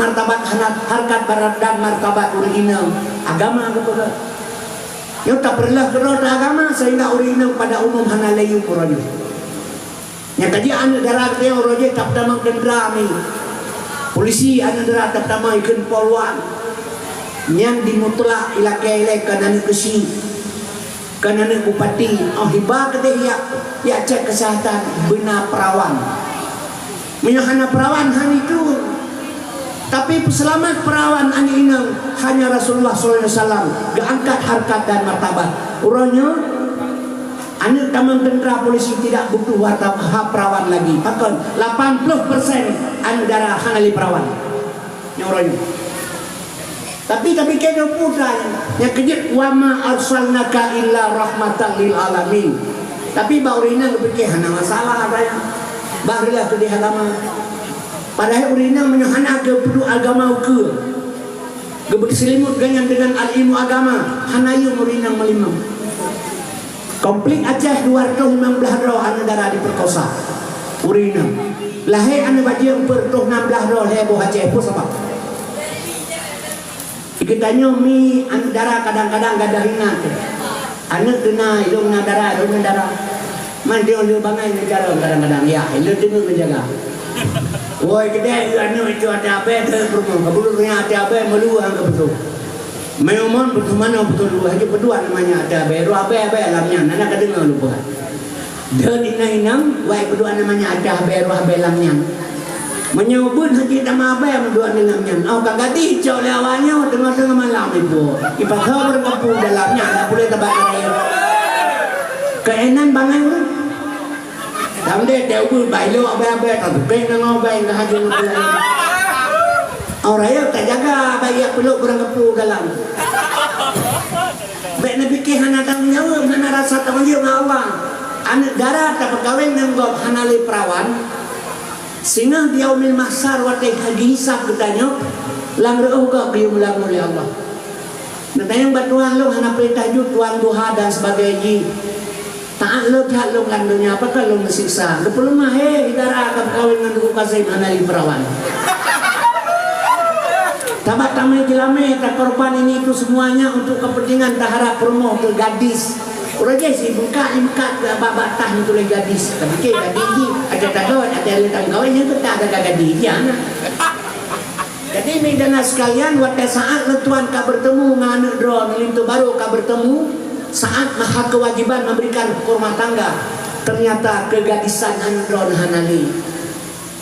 martabat harkat dan martabat urina agama kepada. Yo tak perlah kerana agama sehingga urina pada umum hanalayu purayu. Nya tadi anu darat dia roje tak damang kendra mi. Polisi anu darat tak damang ikun polwan. Yang dimutlak ilakai kanan kesi. Kanan bupati oh hibah kedai ya cek kesehatan benar perawan. Menyahana perawan han itu. Tapi selamat perawan ani inang hanya Rasulullah SAW geangkat harkat dan martabat. Urangnya anu tamang tentera polisi tidak butuh perawan lagi. Bahkan 80% anu darah hanali perawan. Urangnya. Tapi kena putra yang kejut wa ma arsalnaka illa rahmatan lil alamin. Tapi baurina berfikir hana masalah apa ya. Bahrilah ke di halaman. Padahal urina menyahana ke penduduk agama ke. Berselimut dengan ilmu agama. Hanayu urina melimam. Konflik Aceh 215 roh anu darah diperkosa. Urina. Lahir anu bajing per 16 roh heboh Aceh pun sebab. Kitanya mi darah kadang-kadang gak ada ringan. Anak kena ilung darah. Man dia oleh bangai negara kadang-kadang ya, ilung dengar menjaga. Woi kedai anu itu ada apa tu perlu. Kabulnya ada apa meluang ke betul. Memang betul mana betul dua aja berdua namanya ada beru apa lamnya. Nana kedengar lupa. Dia inang wai berdua namanya ada beru apa lamnya. Menyebut haji nama apa yang berdua dalamnya. Oh kagak dicau lewanya tengah-tengah malam itu. Ipakau berkepung dalamnya, tak boleh terbakar air. Keenan bangai tu. Tamde dia ubur bailo apa-apa tak tukeng dengan apa yang haji nak. Orang yang tak jaga bayi yang peluk berkepung dalam. Baik nak fikir hana tanggung jawab, hana rasa tanggung jawab dengan Allah. Anak darah tak berkahwin dengan gop hanali perawan. Sehingga di yaumil mahsyar waktu lagi hisab katanya lang reuh gak bium lang oleh Allah. Natanya batuan lu hana perintah jud tuan duha dan sebagainya. Taat lu jahat lu kan dunia apa kan lu mesiksa. Lu perlu mah hidara akan kawin dengan duku kasih hanali perawan. Tabat tamai jelame tak korban ini itu semuanya untuk kepentingan taharap promo ke gadis. Orang sih buka babatah itu lagi gadis. Tapi ke gadis ni ada takut ada letak kawannya tu tak ada gadis ya. Jadi medan sekalian waktu saat letuan kau bertemu dengan anak drone itu baru kau bertemu saat maha kewajiban memberikan rumah tangga ternyata kegadisan anak drone hanali.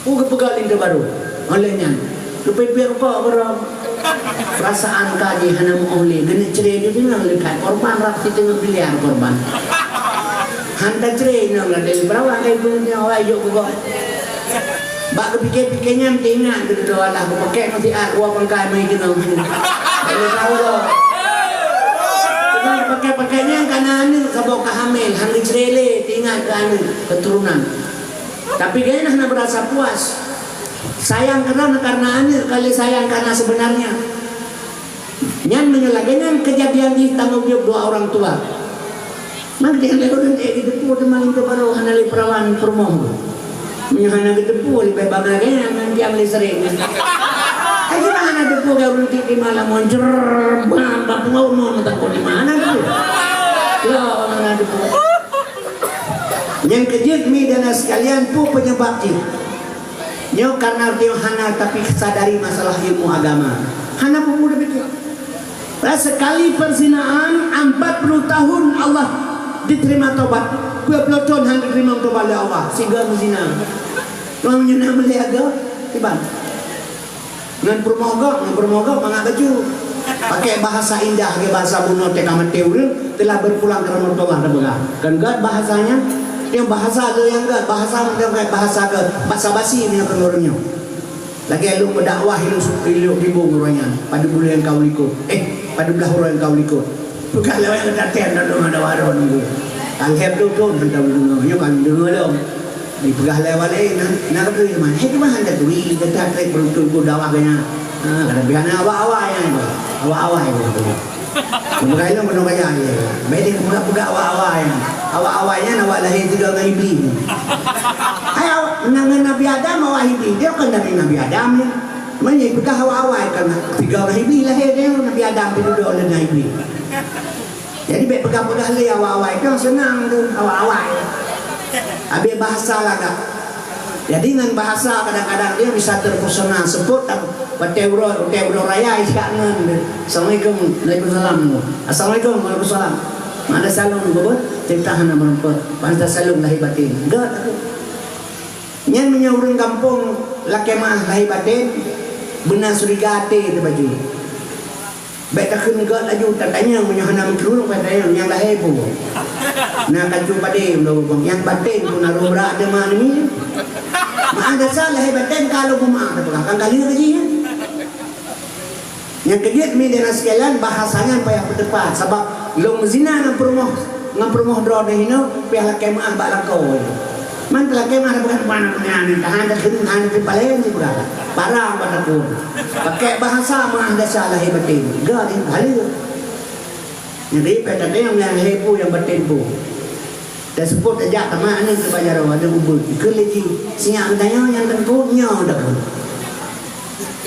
Pegal itu baru olehnya. Lupa kok berang. Perasaan kaji hana oleh geni cerai itu nang lekat korban rak kita pilihan korban. Handa cerai nang dari perawan kai punya awak yuk kok. Bak kepikir-pikirnya tingat tu doa lah pakai nanti uang pangkai mai kita. Kalau tahu dah. Kita pakai-pakainya karena ni sabok hamil, hang cerai le tingat kan keturunan. Tapi kayaknya hana berasa puas. Sayang karena ini kali sayang karena sebenarnya yang menyelagaikan kejadian di tanggung jawab dua orang tua. Maka dia lekodan gitu pun maling ke baru hanali perawan permoh. Menyahana gitu pun lebih bagainya nanti yang sering. Aja mana depu gak berhenti di malam moncer bang mau tak di mana tu? Ya mana depu. Yang kejut mi dan sekalian pun penyebabnya. Nyo karena dia hana tapi sadari masalah ilmu agama. Hana pemuda begitu. Sekali perzinaan 40 tahun Allah diterima tobat. 20 tahun hang diterima tobat oleh Allah. Sehingga berzina. Orang menyina meliaga tiba. Dengan bermogok mangga baju. Pakai bahasa indah, pakai bahasa buno tekamateu telah berpulang ke rahmat Allah dah. Kan bahasanya yang bahasa tu yang ke bahasa ke bahasa basi punya kelornya. Lagi lu berdakwah lu ribung orangnya pada bulan kau ikut. Pada belah orang kau ikut. Bukan lewat kedaten dan ada waron tu. Angkat tu hendak dengar. Yo kan dengar dong. Di pegah lewat nak tu mana? Itu mah hendak tu ini kita trek beruntung dakwah kena. Kada biana awak-awak yang awak-awak itu. Bukan itu menurut saya. Beda pegak awak-awak yang awak-awaknya awak lahir juga dengan iblis. Ayo, Nabi Adam awak iblis. Dia kan Nabi Adam ni. Mana pegah awal-awal kan 3 orang ibi lahir dia Nabi Adam tu duduk oleh ibi. Jadi baik pegang-pegang leh awal-awal tu senang tu awal-awal. Habis bahasa lah kak. Jadi dengan bahasa kadang-kadang dia bisa terpesona sebut dan berteuro raya iskangan. Assalamualaikum Waalaikumsalam. Assalamualaikum Waalaikumsalam. Ada salung betul? Cerita hana berempat. Pantas salung lahir batin. Enggak. Nyan menyaurin kampung lakemah lahir batin. Benar surigate tu baju. Baik tak kena laju tak tanya menyahana menkelurung pada yang lahir pun. Nak kaju padim yang batin pun naruh berat ada mana ni. Mak ada salah lahir batin kalau rumah ada belakang kali lagi ya. Yang kedua media sekalian bahasanya payah bertepat sebab long zina dengan perumoh draw dah hino pihak kemah bak lakau. Mantelah kemah bukan mana ni tahan dah kena tahan di palen ni berapa. Parang pada pun. Pakai bahasa mah ada salah lahir batin. Gak ni kali. Jadi pada dia yang hepu yang batin pun. Dan sebut aja tamak ni kebajar ada ubud. Keliji siap tanya yang tengkunya dah pun.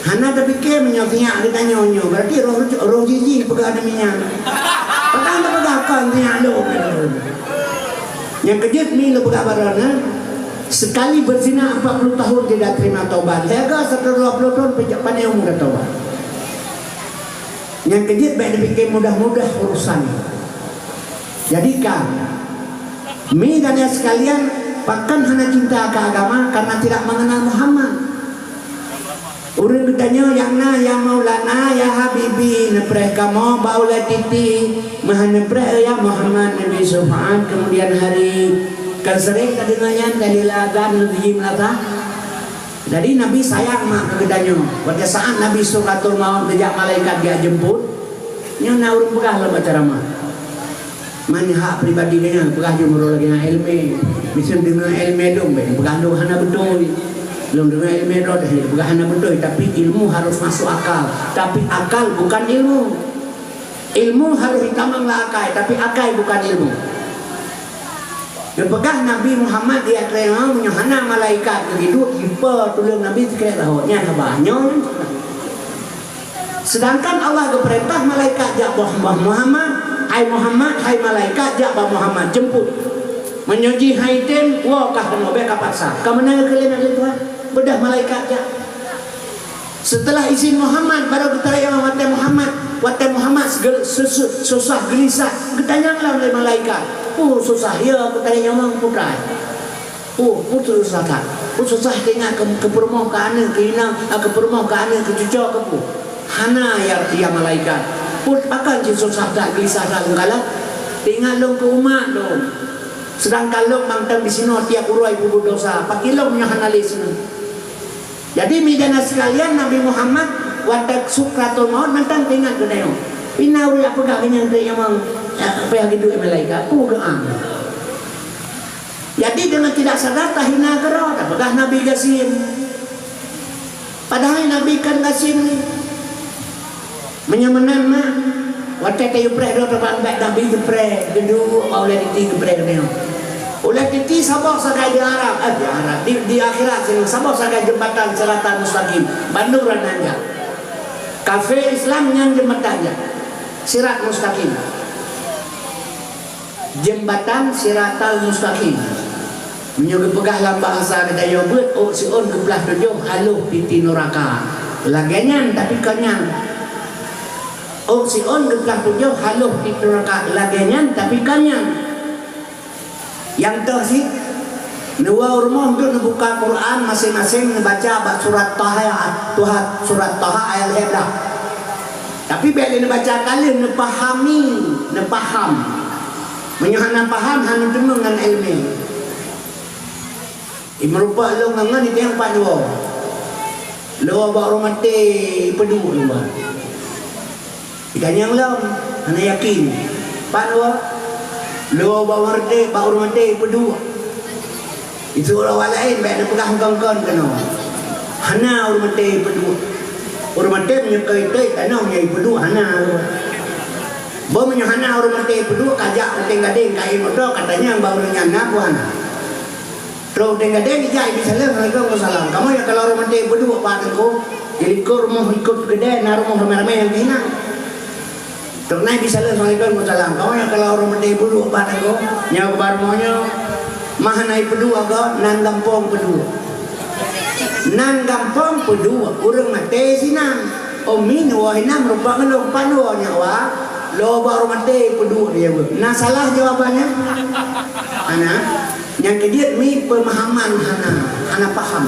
Hana dah fikir menyak ditanya nyo. Berarti roh jiji pegang ada minyak. Pegang dah pegang minyak lo. Yang kejut ni lo pegang barana. Sekali berzina 40 tahun tidak terima taubat. Lega setelah 20 tahun pandai umur taubat. Yang kejut baik dipikir mudah-mudah urusan. Jadikan mi dan ya sekalian bahkan hanya cinta ke agama karena tidak mengenal Muhammad. Urang bertanya yang na ya Maulana ya Habibi nepreh kamu baula titi maha nepreh ya Muhammad Nabi Subhan kemudian hari kan sering kedengaran dari lagan lebih melata. Jadi Nabi sayang mak kegedanyo. Pada saat Nabi suratul maut sejak malaikat dia jemput, nya na urang pegah lah baca ramah. Mana hak pribadi dia pegah jumro lagi na ilmu. Bisa dengan ilmu dong, pegah dong hana betul. Belum dengan ilmu dah pegah hana betul tapi ilmu harus masuk akal. Tapi akal bukan ilmu. Ilmu harus ditamanglah akal tapi akal bukan ilmu. Dia pegang Nabi Muhammad dia terima menyahana malaikat begitu ipa tolong Nabi sekali rahotnya banyak. Sedangkan Allah berperintah malaikat jak Muhammad, hai Muhammad, hai malaikat jak Muhammad jemput. Menyoji haitin wa kah kena baik kapaksa. Ka mana kalian nak Tuhan? Bedah malaikat jak. Setelah izin Muhammad baru kita yang wate Muhammad susah gelisah ketanyanglah oleh malaikat. Susah ya kita yang putra. Putus susah tak. Susah tengah ke permohonan ke inang ke permohonan ke cucu ke pu. Hana ya malaikat. Akan susah tak gelisah tak ngala. Tinggal dong ke umat dong. Sedangkan lo mangtang di sini tiap uroi bubu dosa. Pakai lo punya analis ni. Jadi midana sekalian Nabi Muhammad watak sukratul maut mantang tinggal ke dayo. Pinauri apa gak kenyang ke yang apa yang hidup malaikat geang. Jadi dengan tidak sadar tahina kerot apakah Nabi Qasim. Padahal Nabi kan Qasim ni menyamanan mah watak kayu preh do terbang baik Nabi ke preh gedung oleh di preh dayo. Oleh titi sabak sagai di Arab, di akhirat sini sabak sagai jembatan Siratan Mustaqim, Bandung Rananya. Kafe Islam yang jembatannya Sirat Mustaqim. Jembatan Siratal Mustaqim. Menyuruh pegahlah bahasa kedaya buat si on ke belah tujuh haluh titi neraka. Lagian tapi kenyang. Si on ke belah tujuh haluh titi neraka. Lagian tapi kenyang. Yang tu sih, dua rumah untuk membuka Quran masing-masing membaca surat Taha, surat Taha ayat heblah. Tapi bila membaca kali nepaham, menyuhana paham hanya dengan ilmu. Merupa lo ngangan itu yang padu. Lo bawa rumah teh pedu lo. Ikan yang lo, hanya yakin padu. Lo bawa rumah teh berdua. Itu orang lain baik nak pegang kawan-kawan kena. Hana rumah teh berdua. Rumah teh menyekai teh kena menjadi berdua hana. Bawa menyahana rumah teh berdua kajak penting gading kai motor katanya baru nyana buana. Terus dengan dia dijai bisa Assalamualaikum salam. Kamu ya kalau rumah dia berdua padaku, jadi kau rumah ikut gede, na rumah ramai-ramai yang hina. Terus naik bisa Assalamualaikum salam. Kamu ya kalau rumah dia berdua padaku, nyawa barmonya, mah naik berdua kau, nan gampong berdua. Nan gampong berdua, urang mati sinang. Omin wahinam rupa ngelong panu nyawa, lo baru mati berdua dia. Nah salah jawabannya, anak. Yang kedua mi pemahaman hana paham.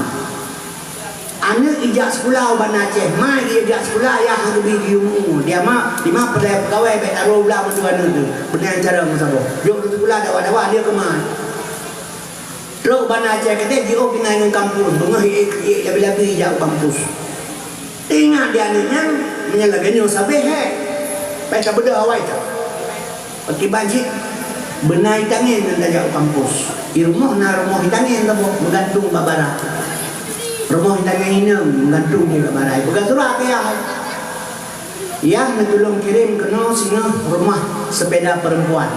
Anak ijak sekolah bana Aceh, mai dia ijak sekolah ya habi ilmu. Dia mah di mana pegawai baik taruh belah mentua tu. Benar cara musabah. Dia tu sekolah dakwah dia ke mana? Terus bana Aceh kata dia pindah ke kampus, bengah lebih-lebih ijak kampus. Ingat dia ni yang menyalahkan sabeh. Baik tak benda awal tak. Pakai banjir benai tangin dan ajak kampus. Di rumah rumah hitangin tu bergantung babara. Rumah hitangin ini bergantung di babara. Bukan surah kaya. Ya tolong kirim kena sini rumah sepeda perempuan.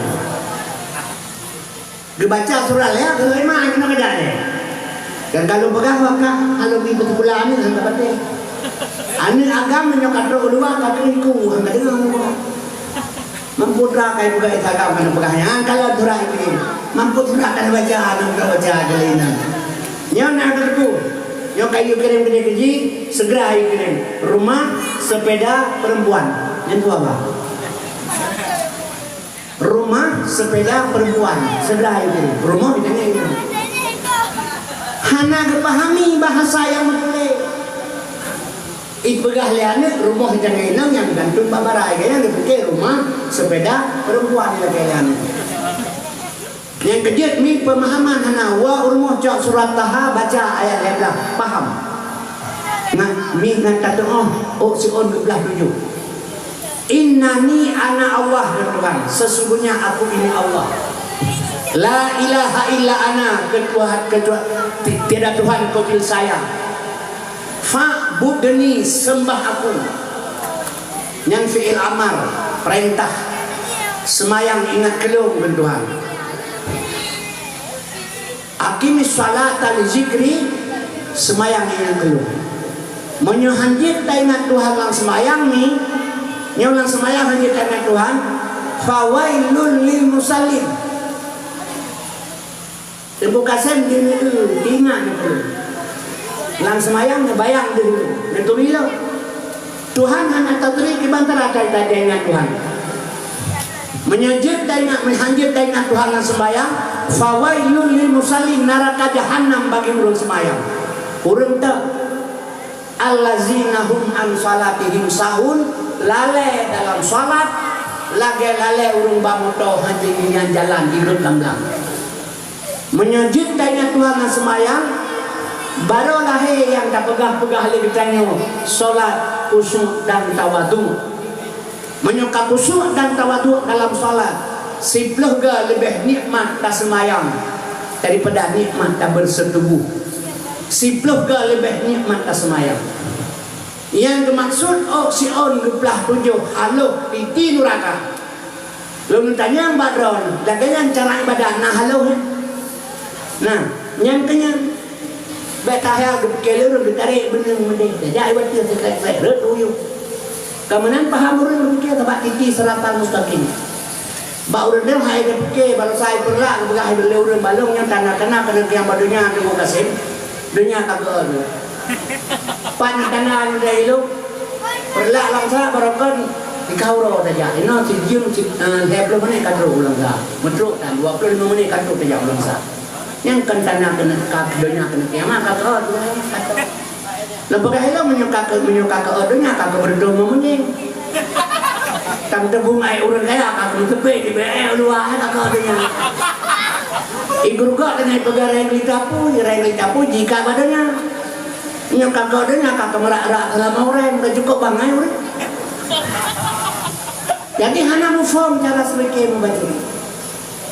Dibaca surah ya, kalau mana kena kejar ya. Dan kalau pegang maka kalau di betul ni sampai pati. Anu agama nyokat luar kata iku angkat dengar. Memputra kayak buka agama kan pegahnya. Kalau surah ini mampu surahkan bacaan baca kelainan. Nyon ada tu. Nyon kayu kirim keji segera ayo kirim. Rumah sepeda perempuan. Yang tu apa? Rumah sepeda perempuan. Segera ayo kirim. Rumah ditanya itu. Hana kepahami bahasa yang betul. Ipegah liane rumah ditanya itu yang gantung babara. Kayaknya dipakai rumah sepeda perempuan kayaknya. Yang kedua mi pemahaman hana wa urmuh cak surat Taha baca ayat yang dah paham. Nah mi ngata oh si on belah tujuh. Innani ana Allah Tuhan, sesungguhnya aku ini Allah. La ilaha illa ana, ketua tiada Tuhan kecuali saya. Fa'budni, sembah aku. Yang fi'il amar, perintah. Semayang ingat kelung Tuhan. Aqimis salata li zikri, semayang ingat kelung. Menyuhanjit ingat Tuhan lang semayang ni, yang lang semayang hanjit ingat Tuhan. Fawailul lil musallin. Ibu kasem gini dulu, ingat dulu. Lang semayang bayang dulu. Itu bila Tuhan hanya tadri kibantara kata dengan Tuhan. Menyajid dengan menhanjit dengan Tuhan lang semayang. Fawailul lil musallin, neraka jahanam bagi orang semayang. Urang tak allazina hum an salatihim sahun, lalai dalam salat, lagi lalai urang bamoto hanjingan jalan di belakang. Menyajid dengan Tuhan lang semayang. Barulah yang tak pegah-pegah lebih tanya solat khusyuk dan tawadu. Menyuka khusyuk dan tawadu dalam solat, sipluh ke lebih nikmat tak semayang daripada nikmat tak bersetubuh. Sipluh ke lebih nikmat tak semayang. Yang dimaksud si on geplah tujuh halo piti nuraka. Lalu tanya mbak Ron, laganya cara ibadah nah halo. Nah, yang kenyang betahya kelur ditarik beneng mending jadi baca selesai redu yuk kemudian paham urang berfikir tempat titi seratan mustaqim ba urang dia hai berfikir baru saya perlah begah beli urang balong yang tanah kena yang badunya tunggu kasim dunia kagak pan tanah dari lu perlah langsa barokan dikau ro saja ino si jum si heblo mana kadro ulang sa metro dan 25 menit kadro saja ulang sa yang kentana kena kadonya kena kiamat kakak lembaga hilang menyuka ke odonya kakak berdoa menying tam tebung ai urang kaya kakak tepe di be luar kakak odonya iguru gak dengan pegara yang litapu jika badannya menyuka ke odonya kakak merak-rak selama orang udah cukup bangai orang jadi hana mufom cara sedikit membaca.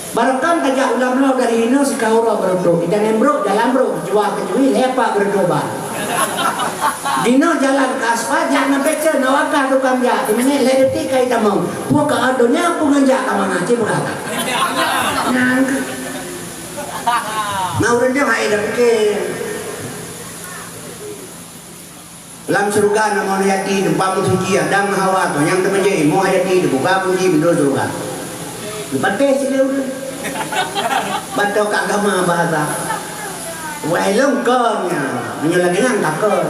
Barangkan tajak ulang lo dari ini si kaura berdoa. Jangan bro, jalan bro, jual kecuali lepak berdoa. Dino jalan ke aspal, jangan pecah nawakah tukang jak. Ini ledeti kait tamang. Puak adonya pungan jak kamang aja berada. Nah, Nah orang dia hai dah fikir. Dalam surga nama hayati depan suci Adam Hawa tu yang termenjadi mau hayati dibuka kunci pintu surga. Lepas sila udah. Batau kat agama bahasa. Wahai lengkongnya menyelagian takkan.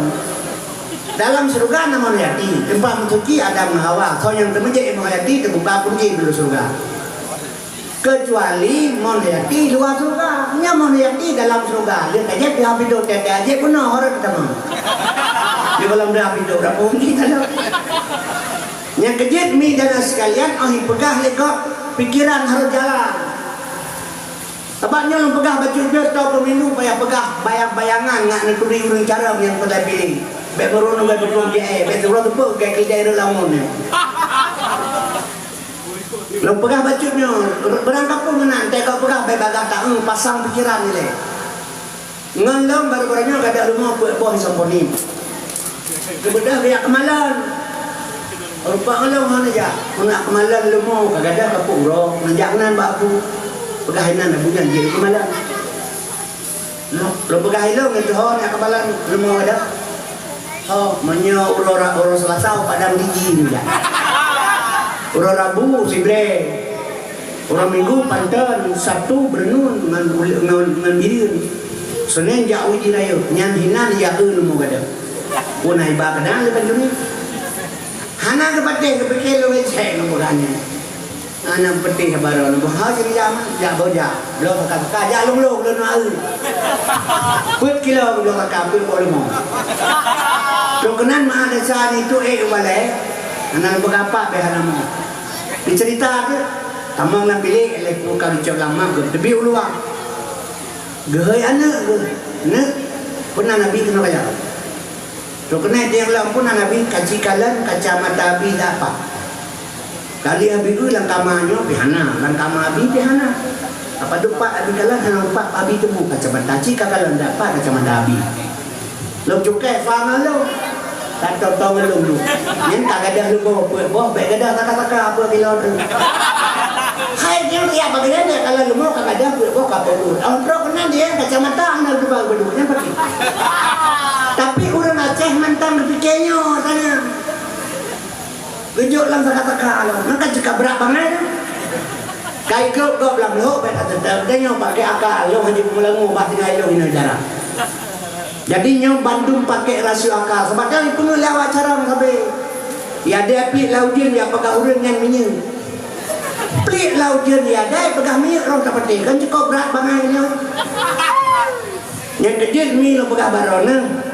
Dalam surga nama hayati tempat suci Adam Hawa so yang termenjadi mau hayati dibuka kunci pintu surga. Kecuali mau hayati luar surga. Nya mau hayati dalam surga. Dia aja dia hidup dia aja pun orang ketemu. Di dalam dah hidup berapa mungkin kalau yang kejut mi dan sekalian oh pegah lekok pikiran harus jalan sebabnya lu pegah baju dia tahu pemilu payah pegah bayang-bayangan ngak neturi urang cara yang pada pilih baik baru nunggu betul dia baik turun tu pun kayak kita lamun ni lu pegah bajunya berangkat pun menang tengok pegah baik bagah tak pasang pikiran ni ngelam baru-barunya kada rumah buat samponi kebedah kayak kemalan rupa kalau mana aja nak kemalan lu mau kagak kapung roh menjaknan baku pegahinan dah bukan jadi kemalan lu pegah lu gitu ho nak kemalan lu mau ada oh menyo urora selasa padang gigi ni ya urora rabu sibre urora minggu panten sabtu berenun ngan birin senin jauh jirayo nyan hinan ya lu mau ada punai ba kadang lepas dunia hana ke patih ke pikir lu cek nombor hanya anak petih ke baru nombor hal jadi zaman jak boja belum kakak jak long belum nak put kilo belum kakak put boleh mau tu kenan mah ada saat itu balai anak berapa behana mau dicerita ke tamang nak pilih elek bukan cok lama ke tapi uluang gehai anak ne pernah nabi kena kaya so kena dia ulang pun Nabi kaci kalan kacamata abi apa kali abi tu lang kamanyo pihana lang kama abi pihana apa tu pak abi kalan hana pak abi temu kacamata ci kakalan dapat kacamata abi lo cukai faham lo tak tahu lo lu yang tak ada lu boh baik ada taka apa kilo tu hai dia ya bagaimana kalau lu mau kagak ada boh apa lu orang kena dia kacamata hana tu berdua pergi tapi orang Aceh mentang berfikirnya tanya tunjuk lang taka-taka lo nak cakap berat banget kai klub kau bilang lo baik tetap dia pakai akal lo hanya pulang ubah tinggal lo ini jarang jadi nyo Bandung pakai rasio akal sebab dia penuh lewat cara sampai ya dia pik laudian dia pakai urang yang minyak plik laudian dia dia pegang minyak orang tak penting kan cukup berat banget yang kejut mi lo pegang barona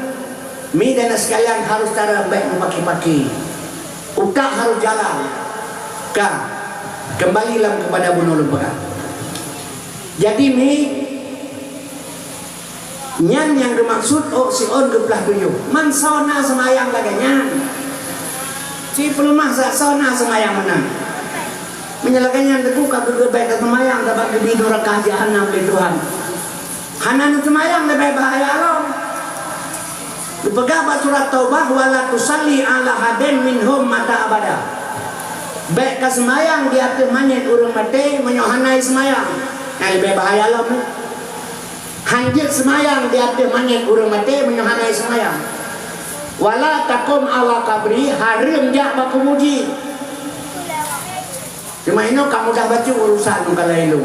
mi dan sekalian harus cara baik memakai-pakai utak harus jalan kah kembalilah kepada bunuh lembaga jadi mi nyan yang dimaksud oh si on geplah tuyuh man sauna semayang laganya si pelemah sauna semayang menang menyalakannya teguh kabur baik semayang dapat lebih neraka jahanam oleh Tuhan hanan semayang lebih bahaya Allah dipegang surat taubah wala tusalli ala hadin minhum mata abada baik ke semayang di atas manyet urang mati menyohanai semayang yang lebih bahaya Allah hanjir semayang di atas manyet urang mati menyohanai semayang wala takum ala kabri harim jak baku muji cuma ini kamu dah baca urusan kalau itu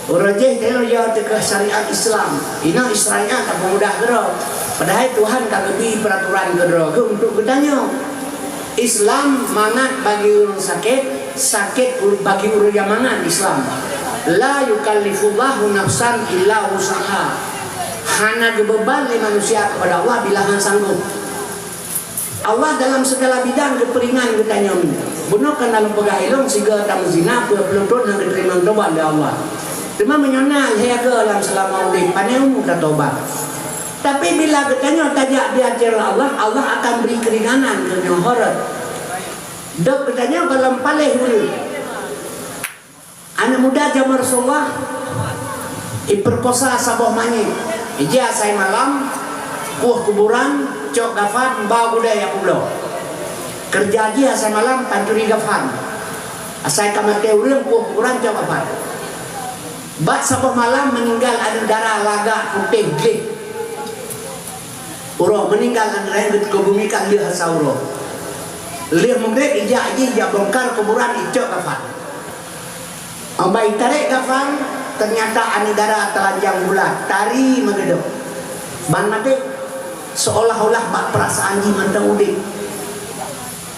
Urajih dia ya ke syariat Islam. Ina Israel tak mudah gerak. Padahal Tuhan tak lebih peraturan gerak untuk bertanya. Islam mangat bagi orang sakit, sakit bagi orang yang mangat Islam. La yukallifullahu nafsan illa usaha. Hana beban manusia kepada Allah bila han sanggup. Allah dalam segala bidang keperingan bertanya. Benar kan dalam pegahilong siga tam zina pelutut yang diterima tobat oleh Allah. Cuma menyonal hega dalam selama urip panemu tak tobat. Tapi bila katanya tajak diajar Allah, Allah akan beri keringanan ke nyohorat. Dok katanya dalam paleh dulu. Anak muda zaman Rasulullah diperkosa sabah mani. Ija saya malam puh kuburan cok gafan mbak budaya pulau. Kerja dia saya malam pancuri gafan. Asai kamate urang puh kuburan cok gafan. Bak sabah malam meninggal ada darah laga putih glih. Uro meninggal ada yang ke bumi kan lihat sauro. Lihat mungkin ijak bongkar kuburan ijak kafan. Ambai tarik kafan ternyata ada darah telanjang bulat tari megedok. Ban mati seolah-olah bak perasaan ji mantang udik.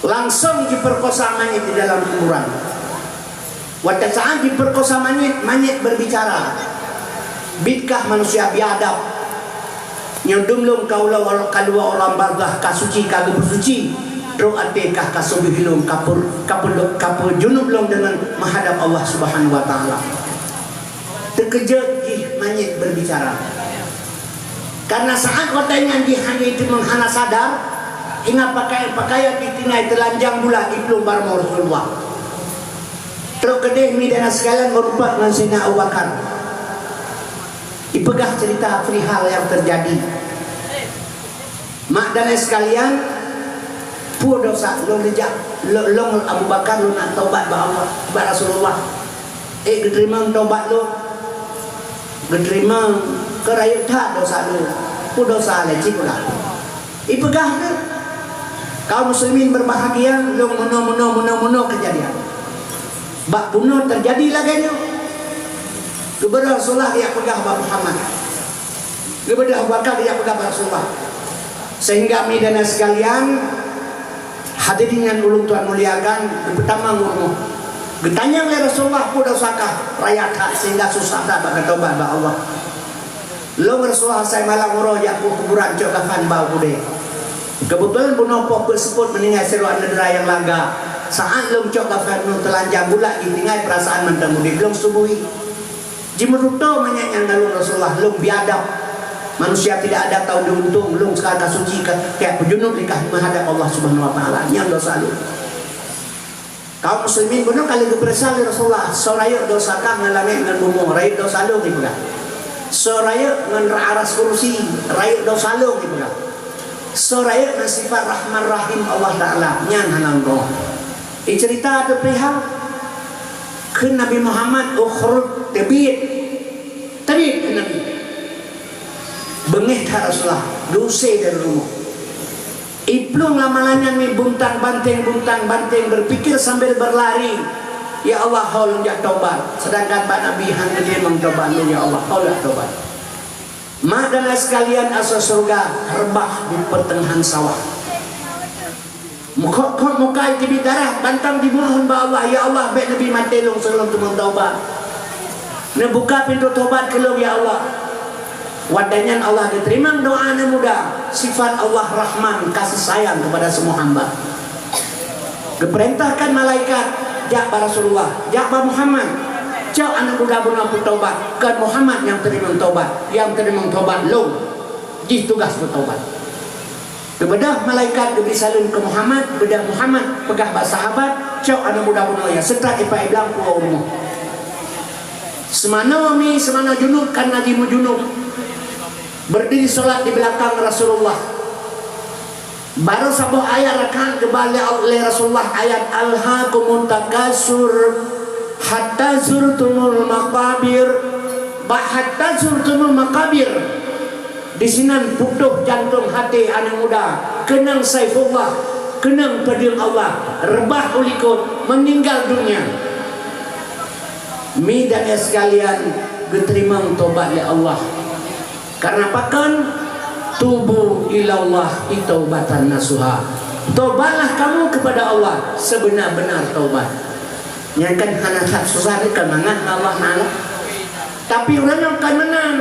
Langsung diperkosa manyet di dalam kuburan. Pada saat diperkosa manyet berbicara. Bitkah manusia biadab nyodumlung kaulah kalua orang bardah kasuci kagak bersuci ro atekah kasubuhilung kapur junublung dengan menghadap Allah Subhanahu wa taala. Terkejut manyet berbicara. Karena saat kotanya hanya itu menghana sadar ingat pakaian ditinggal telanjang bulat iplung barmo Rasulullah. Terus kedih midana sekalian merupakan dengan Sayyidina Abu Bakar. Dipegah cerita perihal yang terjadi. Mak dan sekalian, pur dosa long rejak long Abu Bakar lu nak taubat ba Allah, ba Rasulullah. Diterima taubat lu. Diterima keraya tak dosa lu. Pur dosa lecik pula. Dipegah ke kaum muslimin berbahagia long mono kejadian. Bak bunuh terjadi lagi ni. Kepada Rasulullah dia pegang Bapak Muhammad. Kepada Abu Bakar dia pegang Rasulullah. Sehingga midana sekalian hadirin yang ulun Tuhan muliakan pertama ngomong. Getanya oleh Rasulullah pun dosakah rakyat hak sehingga susah tak bak tobat ba Allah. Lo Rasulullah saya malam urojak kuburan cok kafan bau kude. Kebetulan bunuh pok bersebut meninggal seruan nedera yang laga. Saat long cok kafan nu telanjang bulat ditinggal perasaan mentang mudik long subuhi. Jimeruto menyanyang ngalung Rasulullah long biadab. Manusia tidak ada tahu diuntung long sekarang suci kayak pejunub nikah menghadap Allah Subhanahu wa taala yang dosa lu. Kaum muslimin benar kali kebersal Rasulullah soraya dosa kah ngalangi dengan bumung raih dosa lu gitu kan. Soraya ngan aras kursi raih dosa lu gitu kan. Soraya ngan sifat rahman rahim Allah taala nyan hanang roh. Cerita ada perihal ke Nabi Muhammad ukhrud tabit ke Nabi bengih dah Rasulullah dusai dari rumah iplung lamalanya ni buntang banteng berpikir sambil berlari ya Allah haul jak taubat sedangkan Pak Nabi hanya dia mengtobat ya Allah haul taubat mak dan sekalian asal surga rebah di pertengahan sawah. Muka itu darah bantang dimohon ba Allah ya Allah baik Nabi mati long sebelum tu taubat. Ne buka pintu taubat kelong ya Allah. Wadanya Allah diterima doa ane muda. Sifat Allah Rahman kasih sayang kepada semua hamba. Diperintahkan malaikat jak ba Rasulullah, jak ba Muhammad. Jauh anak muda bunuh bertaubat. Kan Muhammad yang terima taubat, yang terima taubat long. Ji tugas bertaubat. Kepada malaikat diberi salun ke Muhammad, kepada Muhammad pegah bak sahabat, cok anak muda bunuh ya setelah ipai bilang pulau umum. Semana junub kan najimu junub. Berdiri solat di belakang Rasulullah. Baru sebuah ayat rakaat kembali oleh Rasulullah ayat alhaakumut takasur hatta zurtumul maqabir. Hatta zurtumul maqabir. Di sini putuh jantung hati anak muda kenang Saifullah, kenang pedang Allah, rebah ulikun meninggal dunia. Mi dan sekalian diterima tobat oleh Allah. Karena pakan tubuh ilallah taubatan nasuha. Tobatlah kamu kepada Allah sebenar-benar taubat. Yang kan hana susah kan mangan Allah nala. Tapi orang yang kan menang.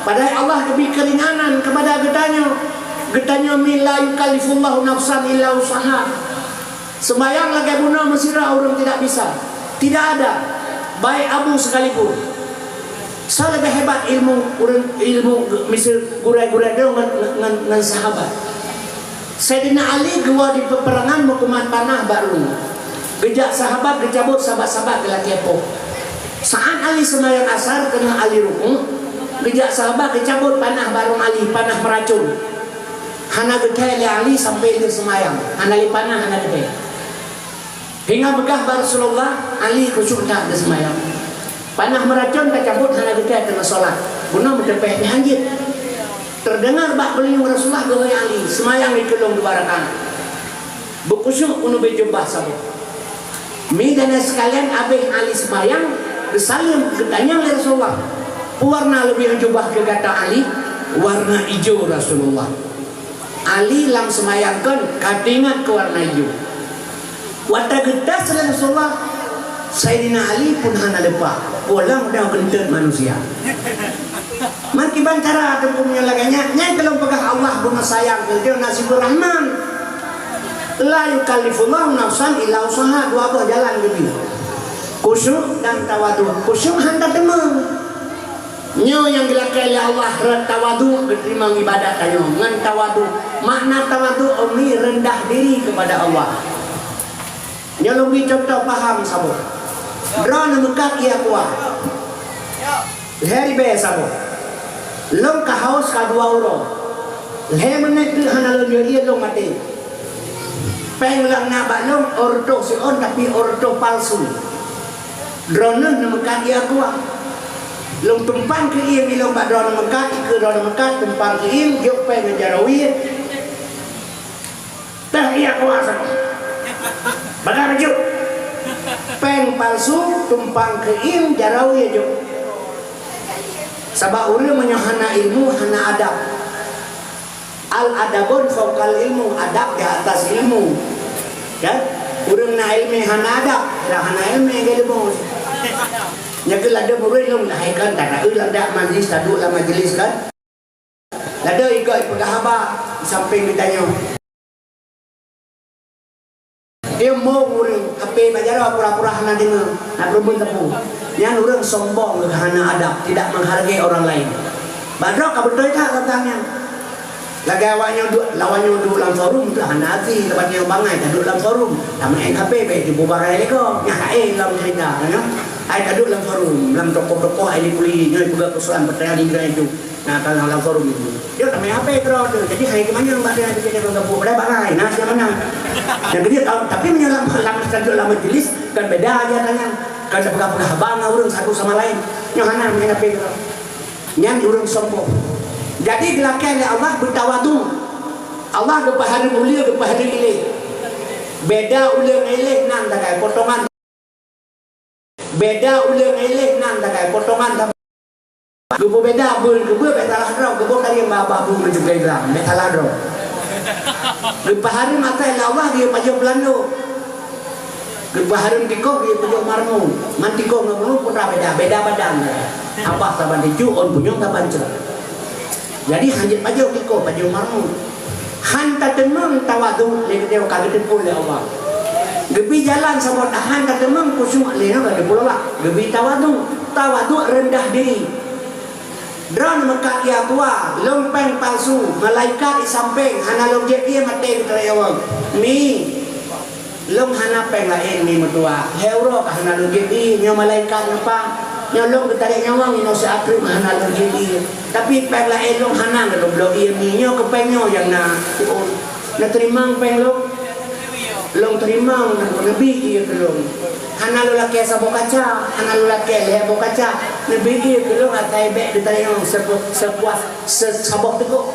Padahal Allah lebih keringanan kepada getanya mila yukallifullahu nafsan illa usaha. Sembayang lagi bunuh mesira orang tidak bisa. Tidak ada. Baik abu sekalipun. Saya lebih hebat ilmu misal gurai-gurai dia dengan sahabat. Sayyidina Ali gua di peperangan hukuman panah baru. Gejak sahabat gejabut sahabat-sahabat telah kepo. Saat Ali sembahyang asar kena Ali ruku. Gejak sahabat kecabut panah barung Ali, panah meracun. Hana getai le Ali sampai dia semayang. Hana li panah, hana getai. Hingga begah Rasulullah, Ali khusyuk tak dia semayang. Panah meracun kacabut hana kita tengah solat. Guna mencapai dihanjit. Terdengar bak beliau Rasulullah gawai Ali semayang di kelong dua rakaat. Bukusyuk unu bejubah sabuk. Mi dan sekalian abih Ali semayang disalim ketanya oleh Rasulullah. Warna lebih jubah ke kata Ali, warna hijau Rasulullah. Ali lam semayangkan kadingat ke warna hijau. Wata gedas oleh Rasulullah. Sayyidina Ali pun hana lepas. Pulang dah kentut manusia. Makin cara tempumnya laganya. Nyai kalau pegah Allah guna sayang dia nasibur rahman. La yukallifullahu nafsan illa usaha. Dua buah jalan gitu. Khusyuk dan tawadu. Khusyuk hendak demam. Nyo yang dilakukan oleh Allah tawadu diterima ibadat kayo. Ngan tawadu. Makna tawadu ini rendah diri kepada Allah. Nyo lebih contoh paham sabuk. Drone mekat ia kuat. Hari be sabuk. Long ka haus ka 2 euro. Le menek tu hana lo dia long mati. Peng lang na ba long orto si on tapi orto palsu. Drone mekat ia kuat. Long tumpang ke ia bilong ba drone mekat ke drone mekat tumpang ke ia jok peng jarawi. Tah ia kuat sabuk. Baga maju. Peng palsu tumpang ke il jarawi aja. Sabab urang menyahana ilmu hana adab. Al adabun fawqal ilmu, adab di atas ilmu. Kan? Urang na ilmu hana adab, hana ilmu ilmu. Nya ke lada murid long lahaikan tak lada majlis tadu la majlis kan. Lada ikut pegahaba samping ditanya. Dia mau urang ape bajaro pura-pura hana dengar nak berbun tepu yang urang sombong hana adab tidak menghargai orang lain badro ka betul tak katanya lagi lawannya duduk dalam forum tu hana hati lepas yang bangai duduk dalam forum sama NKP baik di bubarai leko nya kae dalam cerita ya ai duduk dalam forum dalam toko-toko ai dipuli nyoi juga persoalan pertanyaan di itu nah kalau dalam forum itu dia tak main HP terus jadi hari kemana mbak dia jadi orang kampung pada bangai nah siapa mana yang dia tahu tapi menyelam dalam majelis kan beda aja tanya kan pegah-pegah bang urang satu sama lain nyohana main HP terus nyang urang sombong jadi dilakukan oleh Allah bertawadu Allah kepahari mulia kepahari ilih beda ulang ilih nang tak potongan beda ulang ilih nang tak potongan Gebu beda bul gebu betalah drong gebu kali babu menjugai gram betalah drong. Gebu hari mata Allah dia pajak Belanda. Gebu hari tiko dia pajak Marmu. Mantiko ngomong putra beda badan. Apa saban dicu on punya tak baca. Jadi hanjit pajak tiko pajak Marmu. Hanta tenung tawadu le dia kali tepul le Allah. Gebi jalan sabot hanta tenung kusuk le na de pulah. Gebi tawadu rendah diri. Drone mekat ia tua, lompeng palsu, malaikat di samping, hana long je ia mati terewang. Mi, long hana peng lain mi metua. Heuro kah hana long je nyo malaikat apa? Nyo long ketarik nyawang ino seakrim hana long je tapi peng lain long hana long blok ia mi nyo kepeng nyo yang na terima peng long terima lebih ia kelong. Hana lu laki sabok kaca, hana lu laki leher bok kaca. Lebih dia kelong atai bek ditanya sepuas sabok teguk.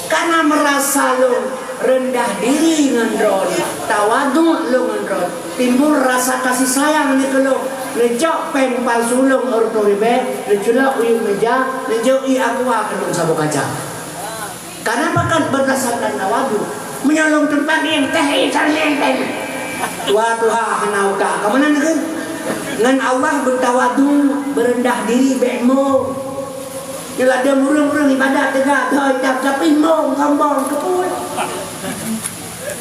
Karena merasa lu rendah diri ngendron, tawadu lu ngendron. Timbul rasa kasih sayang ni kelong. Nejok pen palsu lu orto ribe, neculak uyuk meja, nejok i aqua kelong sabok kaca. Karena bahkan berdasarkan tawadu menyolong tempat yang teh yang teh. Wa tuha hanauka kemana kan ngan Allah bertawadu berendah diri bekmo bila dia murung-murung ibadat tegak tapi mau ngambang kepul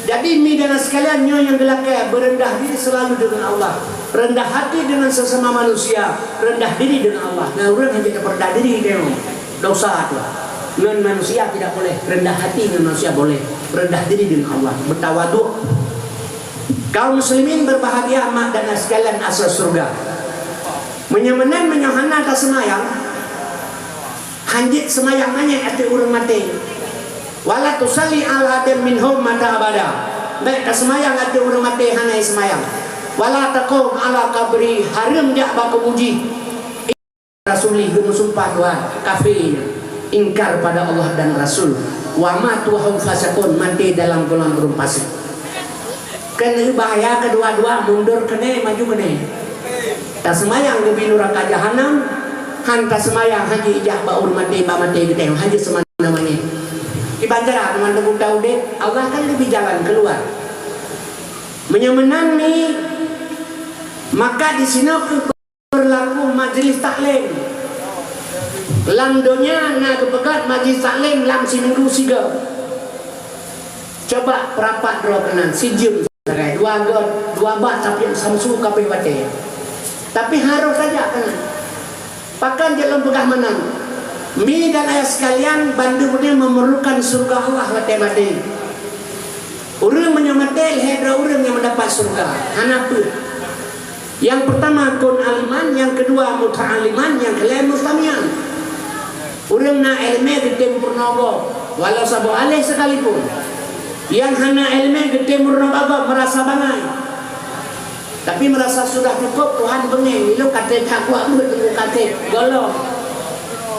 jadi mi dan sekalian nyo yang gelake berendah diri selalu dengan Allah rendah hati dengan sesama manusia rendah diri dengan Allah nah orang yang tidak rendah diri dia dosa tu dengan manusia tidak boleh rendah hati dengan manusia boleh rendah diri dengan Allah bertawadu. Kaum muslimin berbahagia mak dan sekalian asal surga. Menyamanan menyohana ke semayang. Hanjit semayang hanya ati urang mati. Wala tusalli ala adam minhum mata abada. Baik ke semayang ati urang mati hanai semayang. Wala taqum ala kabri haram dia baku muji. Rasulih bersumpah Tuhan kafir ingkar pada Allah dan Rasul wa matu hum fasiqun mati dalam golongan orang fasik. Kena bahaya kedua-dua mundur kene maju kene. Tak semayang di neraka jahanam, hantar semayang haji ijah baur mati gede haji semana namanya. Di Banjar teman teman tahu deh, Allah kan lebih jalan keluar. Menyemenang nih, maka di sini berlaku majelis taklim. Landonya nak kepegat majelis taklim lam seminggu siga. Coba perapat dua kenan sijum sagai dua bat tapi samsu kabeh bate. Tapi harus saja kena. Pakan jalan pegah menang. Mi dan ayah sekalian, Bandung ini memerlukan surga Allah mati-mati. Orang menyamatil hedra orang yang mendapat surga. Hanapu. Yang pertama kun aliman, yang kedua muta'aliman, yang kelima mustamian. Orang na ilmu gede purnaga, walau sabu alih sekalipun. Yang hana ilmu gede purnaga merasa bangai. Tapi merasa sudah cukup Tuhan bengeng. Lu kata tak kuat buat tunggu kata golong.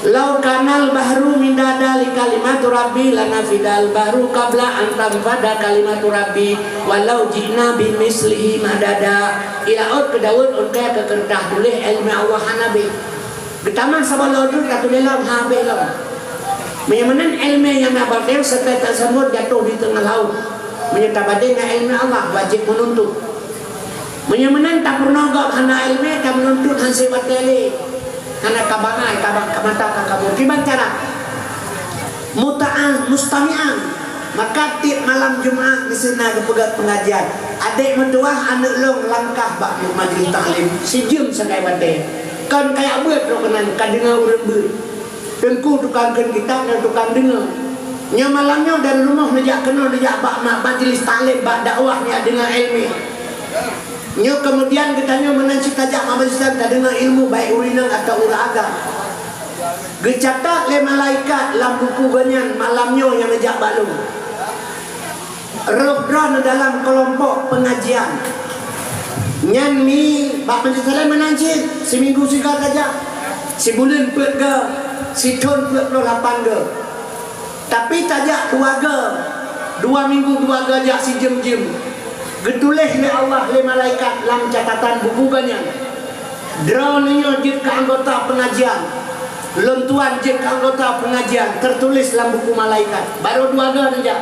Lau kanal bahru min dadali kalimatu rabbi lana fidal bahru qabla an tanfada kalimatu rabbi walau jina bimislihi madada ila ut ke Daud unka ke kertah tulis ilmu Allah hanabi getaman sabalo tu tak tulis lam habe lam menyamanan ilmu yang nabatil serta tersebut jatuh di tengah laut menyetabadin ilmu Allah wajib menuntut menyamanan tak pernah gak hana ilmu tak menuntut hasil bateli karena kabangai, kamata kabur. Gimana cara? Muta'an, mustami'an. Maka tiap malam Jumaat di sana kepegat pengajian. Adik menduah anak long langkah bak majlis taklim. Sijum sakai bate. Kan kayak buat rokanan kadang urang ber. Tengku tukang kitab dan tukang dengar. Nya malamnya dari rumah nejak kena nejak bak majlis taklim bak dakwah ni dengan ilmu. Nyo kemudian katanya menanci tajak majlis tak dengar ilmu baik urinang atau uraga. Gecatat le malaikat lam buku ganyan malamnya yang ngejak balung. Roh dalam kelompok pengajian. Nyan mi bak majlis salam menanci seminggu siga saja. Sebulan pet ke, setahun pet 8 ke. Tapi tajak 2 ke. 2 minggu 2 ke jak si jem-jem. Getulih le Allah le malaikat dalam catatan buku ganyan. Drawnya jid ke anggota pengajian. Lentuan jid ke anggota pengajian tertulis dalam buku malaikat. Baru 2 ga saja.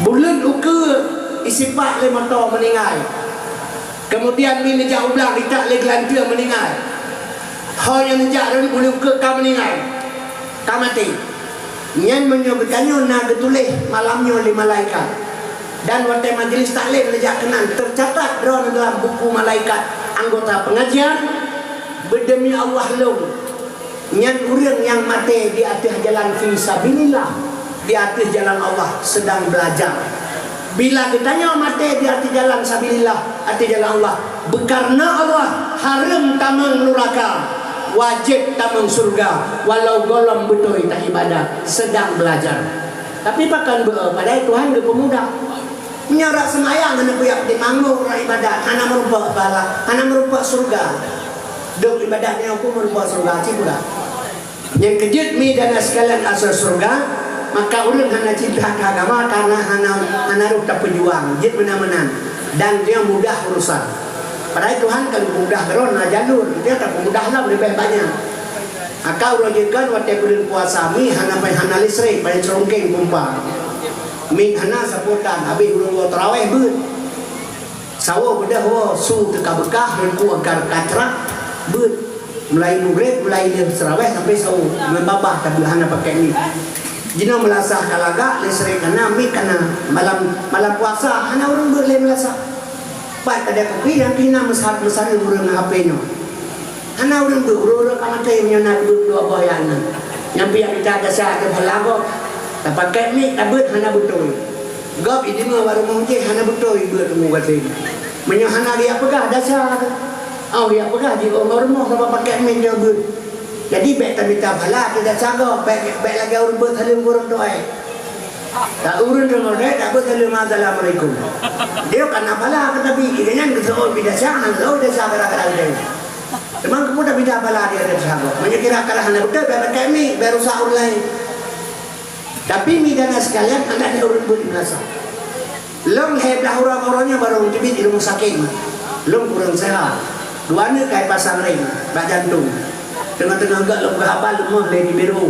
Bulan uke isipak le motor meninggal. Kemudian ni nejak ulang ditak le gelantia meninggal. Ho yang nejak dari bulan uke ka meninggal. Ka mati. Nyan menyebutkannya na getulih malamnya le malaikat. Dan waktu majlis taklim lejak kenan tercatat dalam buku malaikat anggota pengajian berdemi Allah long nyan urang yang mati di atas jalan fisabilillah di atas jalan Allah sedang belajar. Bila ditanya mati di atas jalan sabilillah atas jalan Allah bekarna Allah haram tamang neraka wajib tamang surga walau golong betul tak ibadah sedang belajar. Tapi pakan padahal Tuhan ke pemuda menyarak semayang hana puyak di manggung ibadat hana merupakan bala hana merupakan surga dok ibadatnya aku merupakan surga cik pula yang kejut mi dan sekalian asal surga maka ulun hana cinta agama karena hana ruh tak pejuang jit menang-menang dan dia mudah urusan padahal Tuhan kalau mudah kerana jalur dia tak mudah lah lebih banyak akau rojikan waktu bulan puasa mi hana listrik pada cerongking pompa min hana saputan habis urang tarawih beut sawo bedah wo su teka bekah dan ku agar kacrak beut mulai maghrib mulai tarawih sampai sawo membabah tak hana pakai ni jina melasah kalaga listrik hana mi kana malam puasa hana urang beut le melasah pat kada kopi yang kina mesar urang HP nya hana urang beut urang kamate nya nak dua boyan nyampi yang kita ada sa ke balago tak pakai ni tak beut hana betul. Gap ini mah baru mungkin hana betul beut mu kata. Menyo hana dia pegah dasar. Oh dia pegah di orang rumah sama pakai min dia beut. Jadi baik tak minta bala tidak caga baik lagi urang beut halim urang doa. Tak urang dengan dia tak beut halim assalamualaikum. Dia kan bala kata bi dengan ke soal bidasah hang lo dasar gara-gara dia. Memang kamu dah bida bala dia ada sahabat. Menyekira kalah anda betul betul ni baru sahur lain. Tapi midana sekalian anak dia urut budi merasa. Long heblah orang-orangnya baru tibit di rumah sakit. Long kurang sehat. Dua ni kai pasang ring, bak jantung. Tengah-tengah enggak long berhabal lemah lagi biru.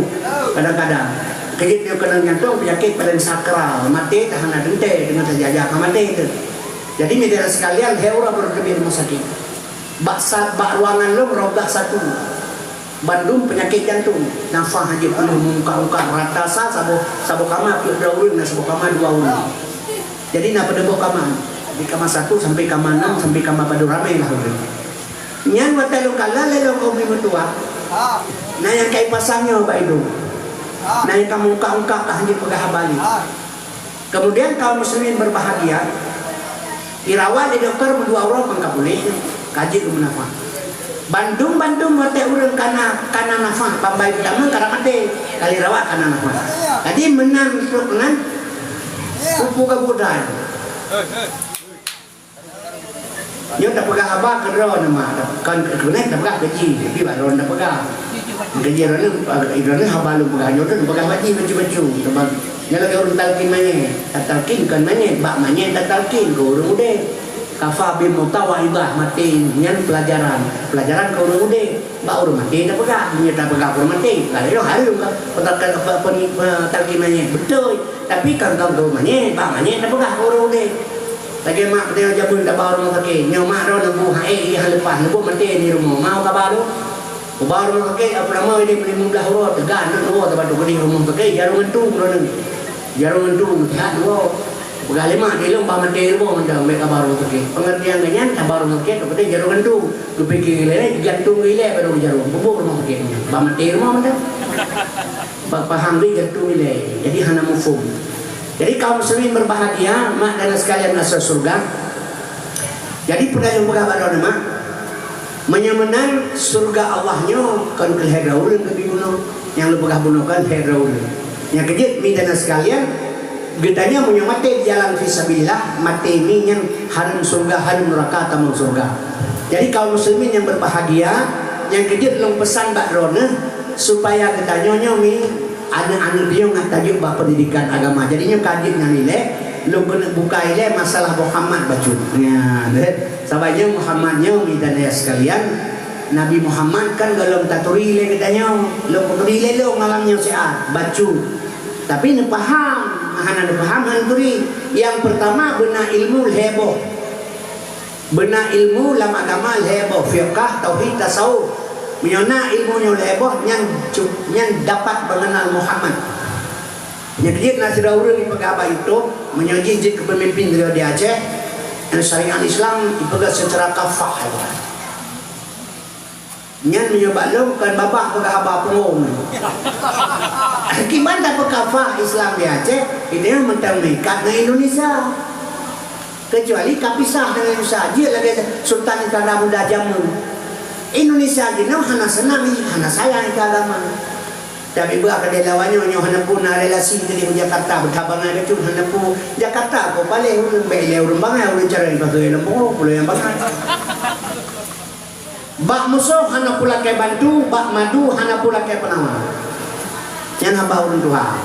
Kadang-kadang kejit dia kena jantung penyakit pada sakral, mati tahan ada dente dengan terjajah mati itu. Jadi midana sekalian heura baru tibit rumah sakit. Bak ruangan long rogah satu. Bandung penyakit jantung. Nafas aja penuh muka-muka rata sabo kamar tu daun dan sabo kamar 2 orang. Jadi nak pada kamar. Di kamar 1 sampai kamar 6 sampai kamar pada ramai lah. Nyan wata lokala lelong kami mentua. Nah yang kai pasangnya Pak Ido. Nah yang kamu ungkap hanya pegah bali. Kemudian kaum muslimin berbahagia. Dirawat di dokter 2 orang mangka boleh kaji ke menafah. Bandung wate urang kana nafah pambai pertama karena mati kali rawat kana nafah. Jadi menang dengan pupu kabudai. Yo tak pegang abah kedro nama kan kenek tak pegang gaji tapi baron tak pegang. Gaji rana habalu pegang yo tak pegang gaji baju tebang. Nyala ke urang talkin manye, talkin kan manye, bak manye talkin ke urang ude. Kafa bil mutawaidah mati nyan pelajaran ke urang ude, bak urang mati tak pegang, nya tak pegang urang mati. Kalau yo harum ka petakan talkin manye betul, tapi kan kau manye, bak manye tak pegang urang ude. Lagi mak dia jabun dah baru rumah sakit. Nyo mak ro nunggu hai yang lepas nunggu mati di rumah. Mau ka baru? Baru rumah sakit apa nama ini 15 orang tegan nak dua tempat di rumah sakit jarum entung ro nang. Jarum entung tak dua. Begali mak dia lomba mati rumah macam mereka baru sakit. Pengertian ganyan tak baru sakit kepada jarum entung. Tu fikir lele jantung ile baru jarum. Bubuk rumah sakit. Ba mati rumah macam. Paham dia jantung ile. Jadi hana mufum. Jadi kaum muslimin berbahagia, mak dan sekalian masuk surga. Jadi pedayung pegawai mak menyemenang surga Allahnya kan ke hedraul ke bibuno yang lebih bunuhkan hedraul. Yang kejut mi dan sekalian gedanya punya mati jalan fisabilillah, mati mi yang harum surga, harum neraka tamu surga. Jadi kaum muslimin yang berbahagia, yang kejut long pesan bak rona supaya gedanya mi anak-anak dia nggak tajuk bah pendidikan agama. Jadinya kaji dengan nilai, lu kena buka nilai masalah Muhammad baca. Ya, sahabatnya Muhammadnya dan ya sekalian, Nabi Muhammad kan kalau taturi nilai katanya, lu perlu nilai lu malamnya sehat baca. Tapi ne paham, hana paham hanturi. Yang pertama benar ilmu heboh, benar ilmu dalam agama heboh, fiqh, tauhid, tasawuf. Menyona ilmunya leboh yang dapat mengenal Muhammad. Yang dia nasir orang di pegawai itu menyajik kepemimpin beliau di Aceh. Dan syariat Islam dipegang secara kafah. Yang mencoba lo bukan bapak pegawai pengum. Gimana pegawai Islam di Aceh? Itu yang mentang nekat dengan Indonesia. Kecuali kapisah dengan Indonesia. Dia lagi Sultan Iskandar Muda Jamun. Indonesia di now hana senang ni, hana sayang ke agama. Tapi buat kedai lawannya nyo hana pun relasi dengan Jakarta bertabangan ke tu hana pun Jakarta ko balik urang bae le urang bangai urang cara pakai lempo pula yang bangai. Bak musuh hana pula ke bantu, bak madu hana pula ke penawar. Yang hamba urang Tuhan.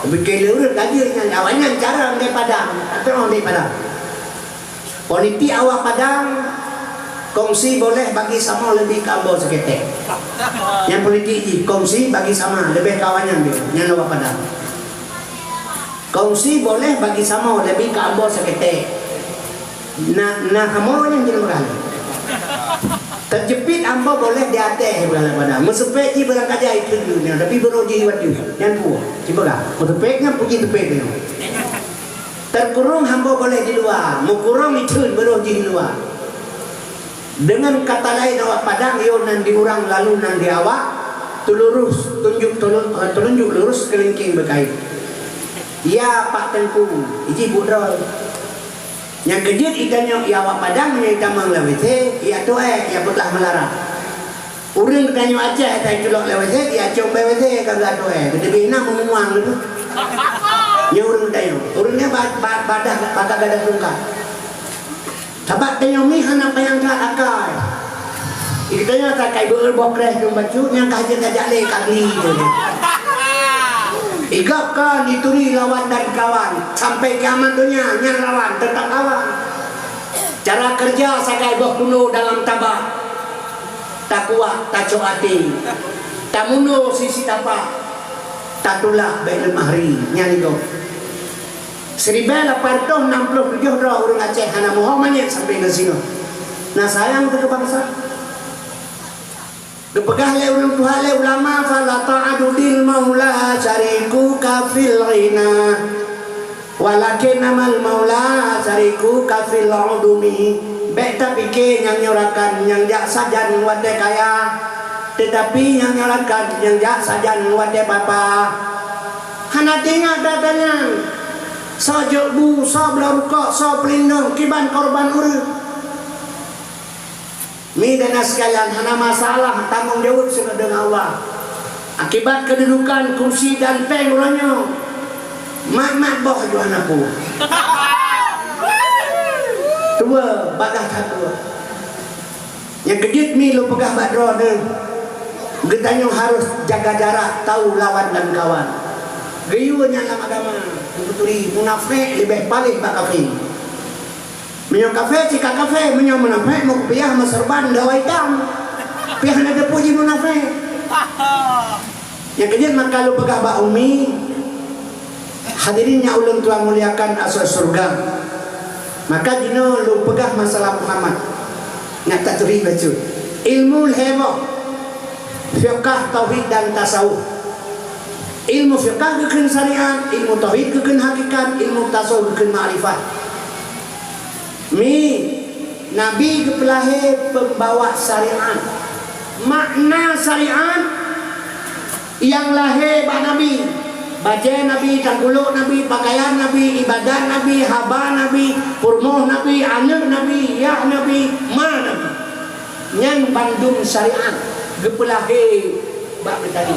Bikin urang gaji yang awalnya cara ngai Padang, atau ngai Padang. Politik awak Padang kongsi boleh bagi sama lebih ke ambor seketek. Yang politik ini kongsi bagi sama lebih kawannya dia. Yang awak Padang. Kongsi boleh bagi sama lebih ke ambor seketek. Nah kamu yang jadi berkali. Terjepit ambor boleh di atas berkali Padang. Mesepek ini berangkat jahit dunia. Tapi beroji hiwat juga. Yang kuat. Cipaga. Mesepeknya puji tepek dia. Terkurung hamba boleh di luar. Mukurung itu beroji di luar. Dengan kata lain awak Padang yo nan diurang lalu nan di awak tulurus tunjuk lurus kelingking berkait. Ya Pak Tengku, iji budrol. Yang kejut ikannya ya awak Padang nya itamang lewete, ya toe ya putlah melarang. Urang kanyo Aceh tai culok lewete, ya combe wete kagak toe. Gede bina memuang gitu. Nya urang tayo. Urangnya badah kagak ada tungkak. Tabat tayo mi hanap yang tak akal. Kita tak kai berbokres tu baju yang kajak le kali tu. Igapkan itu ni lawan dan kawan sampai kiamat dunia yang lawan tetap kawan. Cara kerja sakai boh kuno dalam tabak. Tak kuat, tak coati. Tak muno sisi tapak. Tak tulak baik lemah hari nyari go. 1867 orang Aceh hana Muhammadnya sampai ke sini. Nah sayang ke bangsa. Dipegah le ulun Tuhan le ulama fala ta'adudil maula syariku kafil ghina walakin amal maula syariku kafil udumi. Baik tak fikir yang nyorakan yang jak sajan wate kaya, tetapi yang nyorakan yang jak sajan wate bapa. Hana tinggal datanya so jobu so belarukok so pelindung kiban korban urut. Mi dan sekalian hana masalah tanggung jawab sudah dengan Allah. Akibat kedudukan kursi dan peng orangnya mak boh juan aku. Tua bagah tua. Yang kedit mi lu pegah badro de. Getanya harus jaga jarak, tahu lawan dan kawan. Gayunya dalam agama betuli munafik lebih paling bak kafir. Menyo kafe cika kafe menyo munafik mau piah maserban dawa hitam. Piah ada puji munafik. Yang kedua maka lu pegah bak umi. Hadirinnya ulun Tuhan muliakan asal surga. Maka dino lu pegah masalah Muhammad. Nak tak turi baca. Ilmu heboh. Fiqh tauhid dan tasawuf. Ilmu fiqh kekeun syariat, ilmu tauhid kekeun hakikat, ilmu tasawuf kekeun ma'rifat. Mi Nabi kepelahe pembawa syariat. Makna syariat yang lahir ba Nabi. Baca Nabi, tangkuluk Nabi, pakaian Nabi, ibadat Nabi, haba Nabi, purmoh Nabi, anak Nabi, ya Nabi, ma Nabi. Yang bandung syariat kepelahe ba tadi.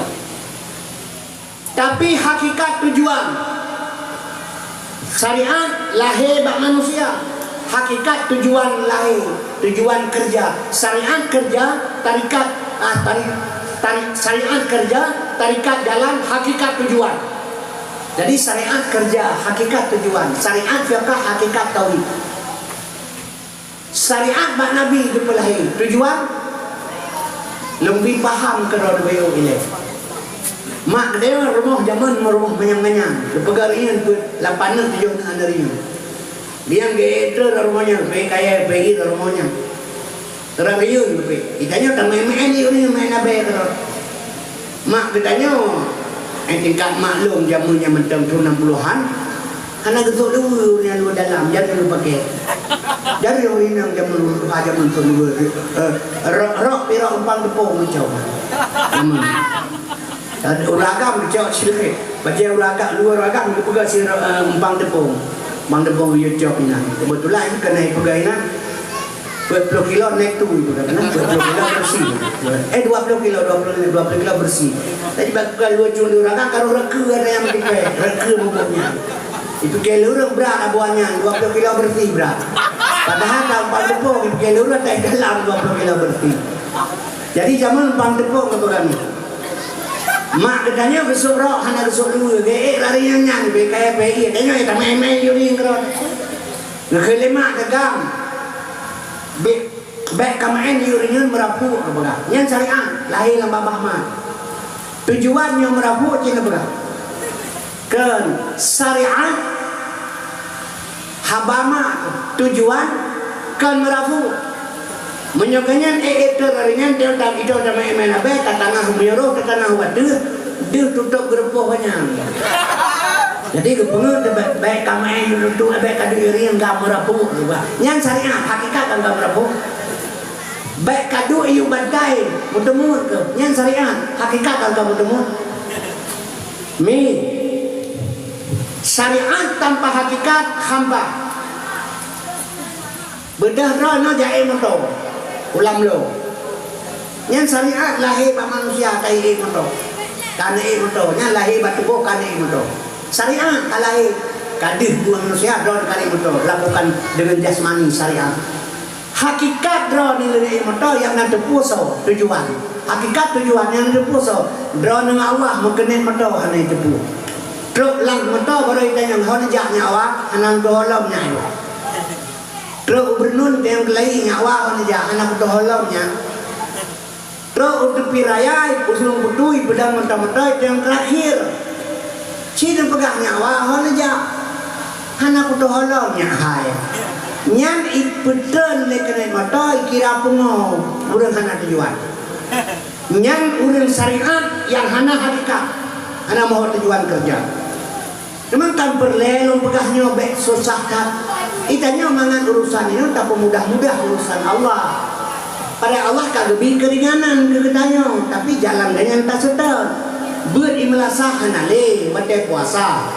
Tapi hakikat tujuan syariat lahir ba manusia. Hakikat tujuan lahir, tujuan kerja. Syariat kerja, tarikat syariat kerja, tarikat jalan, hakikat tujuan. Jadi syariat kerja, hakikat tujuan. Syariat fiqh, hakikat tauhid. Syariat bak Nabi dipelahi, tujuan lebih paham ke roda bayu ini. Mak dia rumah zaman rumah manyang-manyang. Dipegarian tu lapanan tujuan andarinya. Dia geter rumahnya, baik kaya baik rumahnya. Terang ayun baik. Itanya tak main ni main abe terus. Mak katanya, tingkat maklum jamunya mentang 60-an. Karena getuk dulu yang lu dalam, jangan lu pakai. Dari orang yang jamun jamun tu dulu. Rok pira umpang tepung macam. Uragam kecok silke. Baca uragam luar uragam dipegang si umpang tepung. Bang debong yo job ina. Kebetulan itu kena pegainan 20 kilo naik tu itu kan 20 kilo bersih. 20 kilo bersih. Tadi bakal lucu uragam karo reke ada yang dipe. Reke bubuknya. Itu kelurang berat abuannya 20 kilo bersih berat. Padahal kalau umpang tepung itu kelurang tak dalam 20 kilo bersih. Jadi zaman umpang tepung apa kami? Mak katanya besok rok hanya besok dulu ge lari nyanyi be kaya PI katanya tak main yuri ngron ngelima tegam be kamain yuri nyen merapu apa nyen syariat lahir lam babah mah tujuan yang merapu cina apa kan syariat habama tujuan kan merapu menyokannya itu larinya dia tak itu sama main abe tanah biru tanah waduh dia tutup geropohnya. Jadi kepengen baik kamai itu abe kadu iri yang gak merapu yang syariat hakikat enggak merapu baik kadu iu badai bertemu ke yang syariat hakikat enggak bertemu mi syariat tanpa hakikat hamba bedah rono jae moto ulam lo yang syariat lahir ba manusia kai moto kana moto nya lahir ba tubuh kana moto syariat lahir kadih buang manusia don kana moto lakukan dengan jasmani syariat hakikat draw ni lele motor yang nak tepuso tujuan. Hakikat tujuan yang tepuso draw dengan Allah mengenai motor hana tepu. Truk lang motor baru kita yang hana jak nyawa hana doholomnya. Truk bernun yang kelai nyawa hana jak hana doholomnya. Truk tepi raya usul putui pedang motor yang terakhir. Cina pegang nyawa hana jak hana doholomnya hai. Nyan ipeten le kena motor kira pungo urang hana tujuan. Nyan urang syariat yang hana hakikat hana mau tujuan kerja. Memang kan perlelong pegahnya bek susah kan. Itanya mangan urusan ini tak mudah-mudah urusan Allah. Pada Allah kan lebih keringanan ke katanya, tapi jalan dengan tak sedar. Berimlasah hana le mate puasa.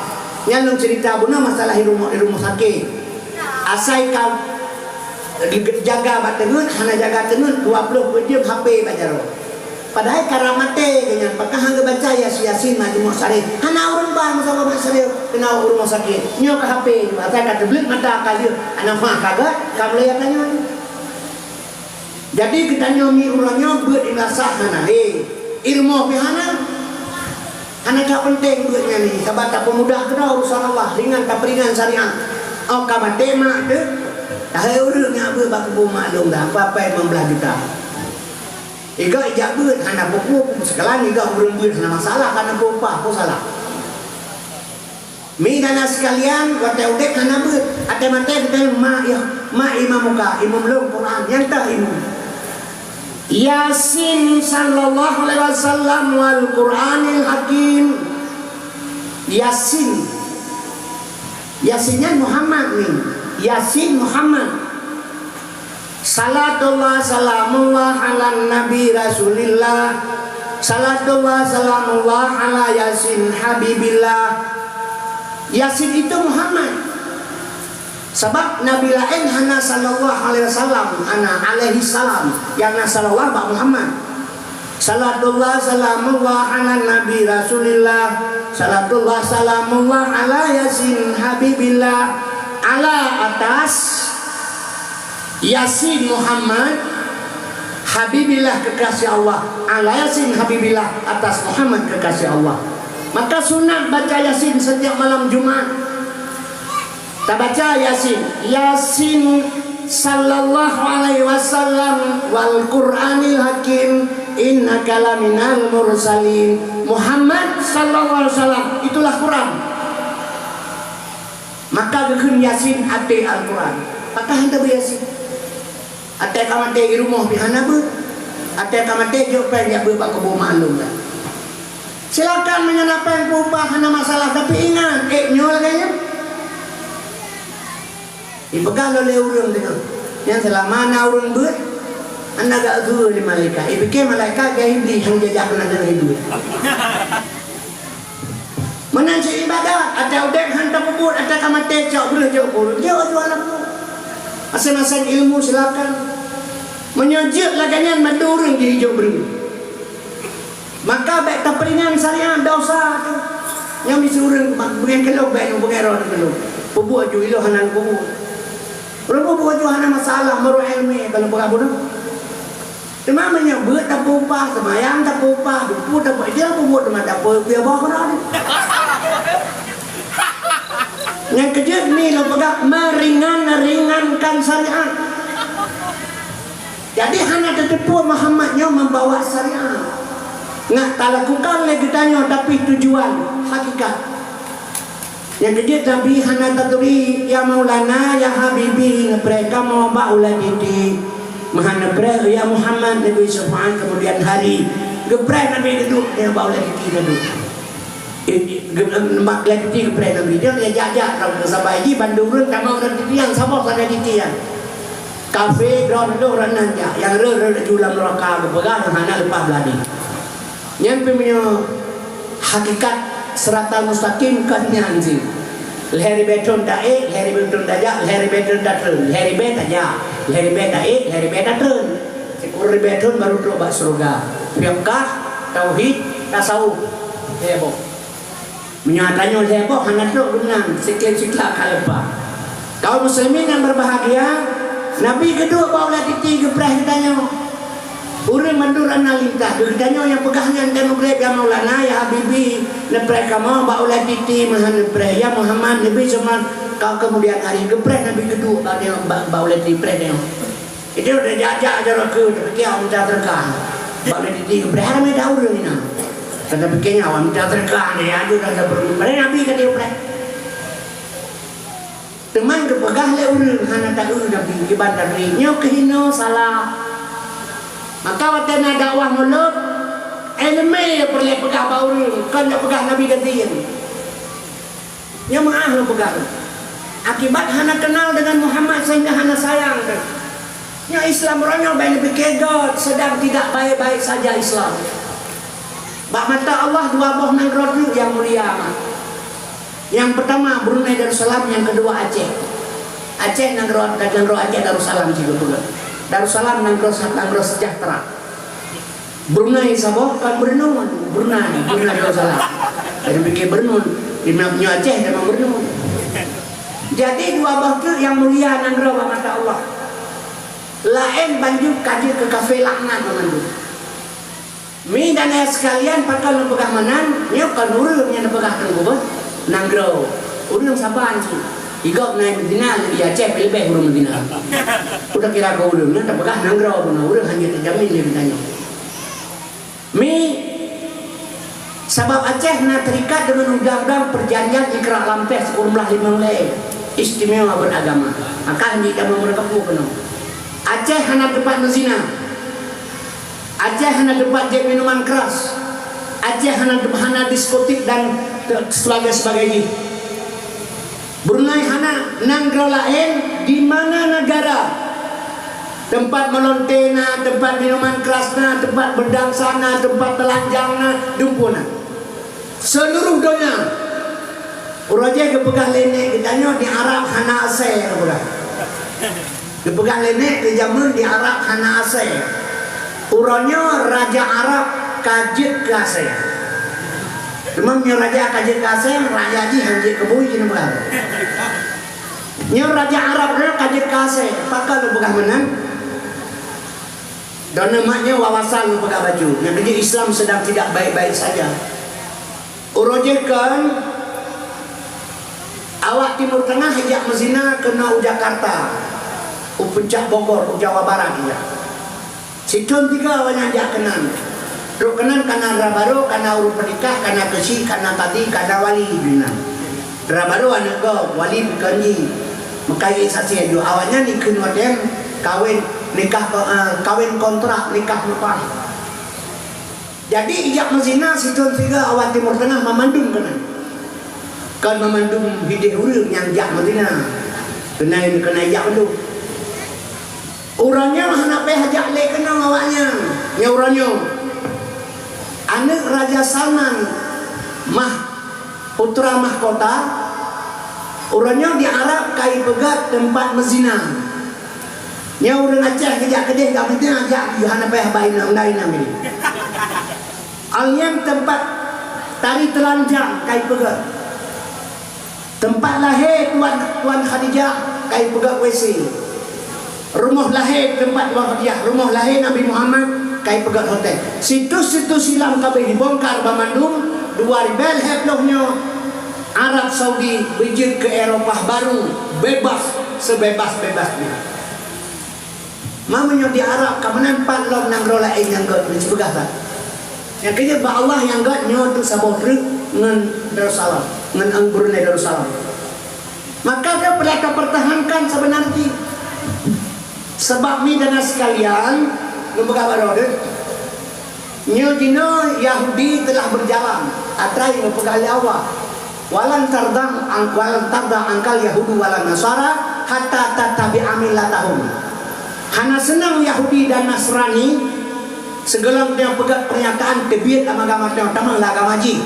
Yang cerita buna masalah di rumah sakit. Asai kau jaga batenun hana jaga tenun 20 jam HP baca. Padahal karamate dengan pakah hangga baca yasin majmu' sarih. Hana urang bang sama basarih kena rumah sakit. Nyo ke HP asai kata belit mata kali ana mah kagak kamu lihat tanya. Jadi kita nyomi urangnya beut inasah hana le. Ilmu pihana hana tak penting beutnya ni. Sebab tak pemudah kena urusan Allah ringan tak ringan syariat. Oh kamu tema tu, dah urut nak ber baku maklum dah apa yang membelah kita. Ega ijak ber, hana buku sekarang ega urut ber hana masalah karena apa salah. Mi dana sekalian, waktu udek hana ber, ada mata kita ma imam muka, imam long Quran yang tak imam. Yasin sallallahu alaihi wasallam wal Quranil Hakim. Yasin. Yasinnya Muhammad nih. Yasin Muhammad. Salatullah salamullah ala nabi rasulillah. Salatullah salamullah ala Yasin habibillah. Yasin itu Muhammad. Sebab Nabi lain hana sallallahu alaihi wasallam, ana alaihi salam. Yang sallallahu Pak Muhammad. Salatullah salamullah ala nabi rasulillah. Salatullah salamullah ala Yasin habibillah. Ala atas Yasin Muhammad habibillah kekasih Allah. Ala Yasin habibillah atas Muhammad kekasih Allah. Maka sunat baca Yasin setiap malam Jumat. Tak baca Yasin. Yasin sallallahu alaihi wasallam wal Qur'anil Hakim innaka laminal mursalin. Muhammad sallallahu alaihi wasallam itulah Quran. Maka geun Yasin ate Al-Quran. Maka hendak Yasin. Ate kamate di rumah pihana ber. Ate kamate jok pen ya ber bak kebo maklum dah. Silakan menyenapan upah hana masalah tapi ingat nyol kayaknya. Ipegang oleh urang dengan yang selama na urang ber anda gak tu di malaikat. Ipikir malaikat gaya iblis yang jajak nak dengan hidup. Menanci ibadat ada udek hantar kubur ada kamate cok boleh cok kubur jauh jual aku. Masing-masing ilmu silakan. Menyejut laganya madurung di hijau beri. Maka baik terperingan syariat dosa tu. Yang disuruh bukan kelok baik bukan roh kelok. Pubuh ju iloh hanan kubur. Kalau pubuh ju hanan masalah meru ilmu kalau bukan bodoh. Cuma menyebut tak upah, semayang tak upah, dupu tak upah, dia pubuh teman tak upah, biar bawa kena ni. Yang kejut ni lo pegang meringankan syariat. Jadi hanya tertipu Muhammadnya membawa syariat. Nggak tak lakukan lagi tanya tapi tujuan hakikat. Yang kejut Nabi hanya terturi ya Maulana ya Habibi mereka mau baulah didi. Mahana pray ya Muhammad Nabi Subhan kemudian hari geprek Nabi duduk dia bawa lagi duduk mak lagi geprek Nabi dia jajak kalau sampai di Bandung tak mau orang titian sama ada titian kafe drone do ranan yang re jualan neraka bepegang hana lepas beladi yang punya hakikat serata mustaqim kan anjing lehari beton dae lehari beton daja lehari beton datun lehari bet aja lehari bet dae lehari bet datun sekur beton baru coba surga fiqh tauhid tasawuf heboh menyatanya heboh hangat lo benang sikit-sikit kalepa kaum muslimin yang berbahagia Nabi kedua bawa titi gepreh katanya. Urang mandur analinta, katanya yang pegahnya dan ugrek ya Maulana ya Habibi, nepreh kamu bawa titi mahan nepreh ya Muhammad Nabi cuma kau kemudian hari gepreh Nabi kedua bawa titi preh. Itu udah jajak aja ke kia minta terkah. Bawa titi gepreh ramai dah urang ini. Kata pikirnya awak minta terkah ni ada dah perlu. Pada Nabi kata gepreh. Teman kepegah le urang hana tak Nabi ke bandar ni. Nyo kehino salah. Maka waktu nak dakwah mulut, elme perlu pegah bau ni, kan nak pegah Nabi gantian. Yang maaf lo pegah. Akibat hana kenal dengan Muhammad sehingga hana sayang. Yang Islam orangnya baik lebih kegot, sedang tidak baik-baik saja Islam. Bak mata Allah dua buah negara yang mulia. Yang pertama Brunei Darussalam, yang kedua Aceh. Aceh negara Aceh Darussalam juga. Darussalam negara sejahtera. Brunei sabok kan Brunei Darussalam. Jadi bikin Brunei di punya Aceh dan Brunei. Jadi dua batu yang mulia negara mata Allah. Lain banjur kaji ke kafe laknat banjur. Mi dan ayah sekalian pakal nepegah manan, nyok kan urang yang nepegah tenggubat negara. Urang saban sih. Igok naik Medina, di Aceh lebih urang Medina. Udah kira kau urang, nak pegah nangrau pun urang hanya terjamin dia ditanya. Mi sebab Aceh nak terikat dengan undang-undang perjanjian Iqra Lampes Umrah 5 lei istimewa beragama. Maka hanya kita mereka penuh. Aceh hanya tempat mezina. Aceh hanya tempat je minuman keras. Aceh hanya diskotik dan sebagainya. Brunei hana negara lain di mana negara tempat melontena, tempat minuman kerasna, tempat berdangsana, tempat telanjangna, dumpuna. Seluruh dunia. Uraja kepegah lenek kitanya di Arab hana asai kepegah. Kepegah lenek di zaman di Arab hana asai. Uranya raja Arab kajit ke asai. Memangnya raja kajit kasih, raja ji hanjit kebui ini bukan. Nya raja Arab dia kajit kasih, pakal lu bukan menang. Dan namanya wawasan lu pakai baju. Yang jadi Islam sedang tidak baik-baik saja. Urojekan awak Timur Tengah hijak mezina kena Jakarta, Puncak Bogor, Jawa Barat ya. Situ tiga awalnya hijak kenan. Rukenan kana rabaro, kana urut pernikah, kana kesi, kana tadi, kana wali bina. Rabaro anak go, wali kanji. Makai saksi aja. Awalnya nikah modern, kawin nikah kawin kontrak, nikah lupa. Jadi ijak mazina situ tiga awal Timur Tengah memandung kena. Kan memandung hidih urang yang jak mazina. Kena ijak mandung. Urangnya hana pe hajak le kena awaknya. Nya urangnya anak Raja Salman putra mahkota urangnya di Arab kai pegat tempat mezina nya urang Aceh kejak kedeh tak betina ajak Yohana peh bain lain ini alien tempat tari telanjang kai pegat tempat lahir Tuan Khadijah kai pegat WC rumah lahir tempat Tuan Khadijah rumah lahir Nabi Muhammad kai pegat hotel. Situs-situs silam kabeh dibongkar Bandung, 2 rebel heblohnya Arab Saudi bijir ke Eropah baru bebas sebebas-bebasnya. Mamanya di Arab kamanan patlon nang rola yang god disebegah tak. Yang kaya ba Allah yang god nyo tu sabotrik ngan Darussalam, ngan Brunei Darussalam. Maka dia perlu pertahankan sebenarnya. Sebab mi dan sekalian lembaga baru New Dino Yahudi telah berjalan atrai mempegali awal walan tardang angkal Yahudi walan Nasara hatta tatabi amilatahum. Hana senang Yahudi dan Nasrani segelam yang pegat pernyataan kebiat agama yang tamang agama ji.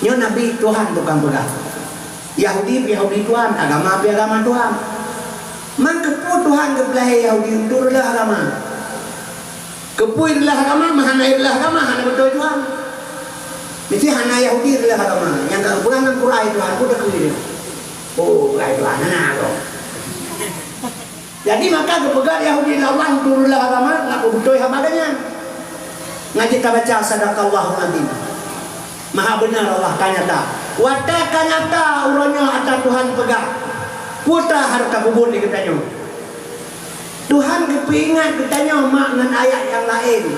Nyo Nabi Tuhan tukang pegat. Yahudi Tuhan, agama Tuhan. Maka Tuhan kebelahi Yahudi turlah agama. Kepui adalah agama, mahana adalah agama, hana betul Tuhan. Mesti hana Yahudi adalah agama. Yang kalau pulang nang Quran Tuhan, udah kiri. Oh, Quran Tuhan, hana kau. Jadi maka kepegat Yahudi lawan turunlah agama ngaku betul habaganya. Ngaji kita baca sadaqallahul azim. Maha benar Allah kanyata. Wata kanyata urangnya atas Tuhan pegang. Putra harta kubur di katanya. Tuhan kepingat katanya makna ayat yang lain.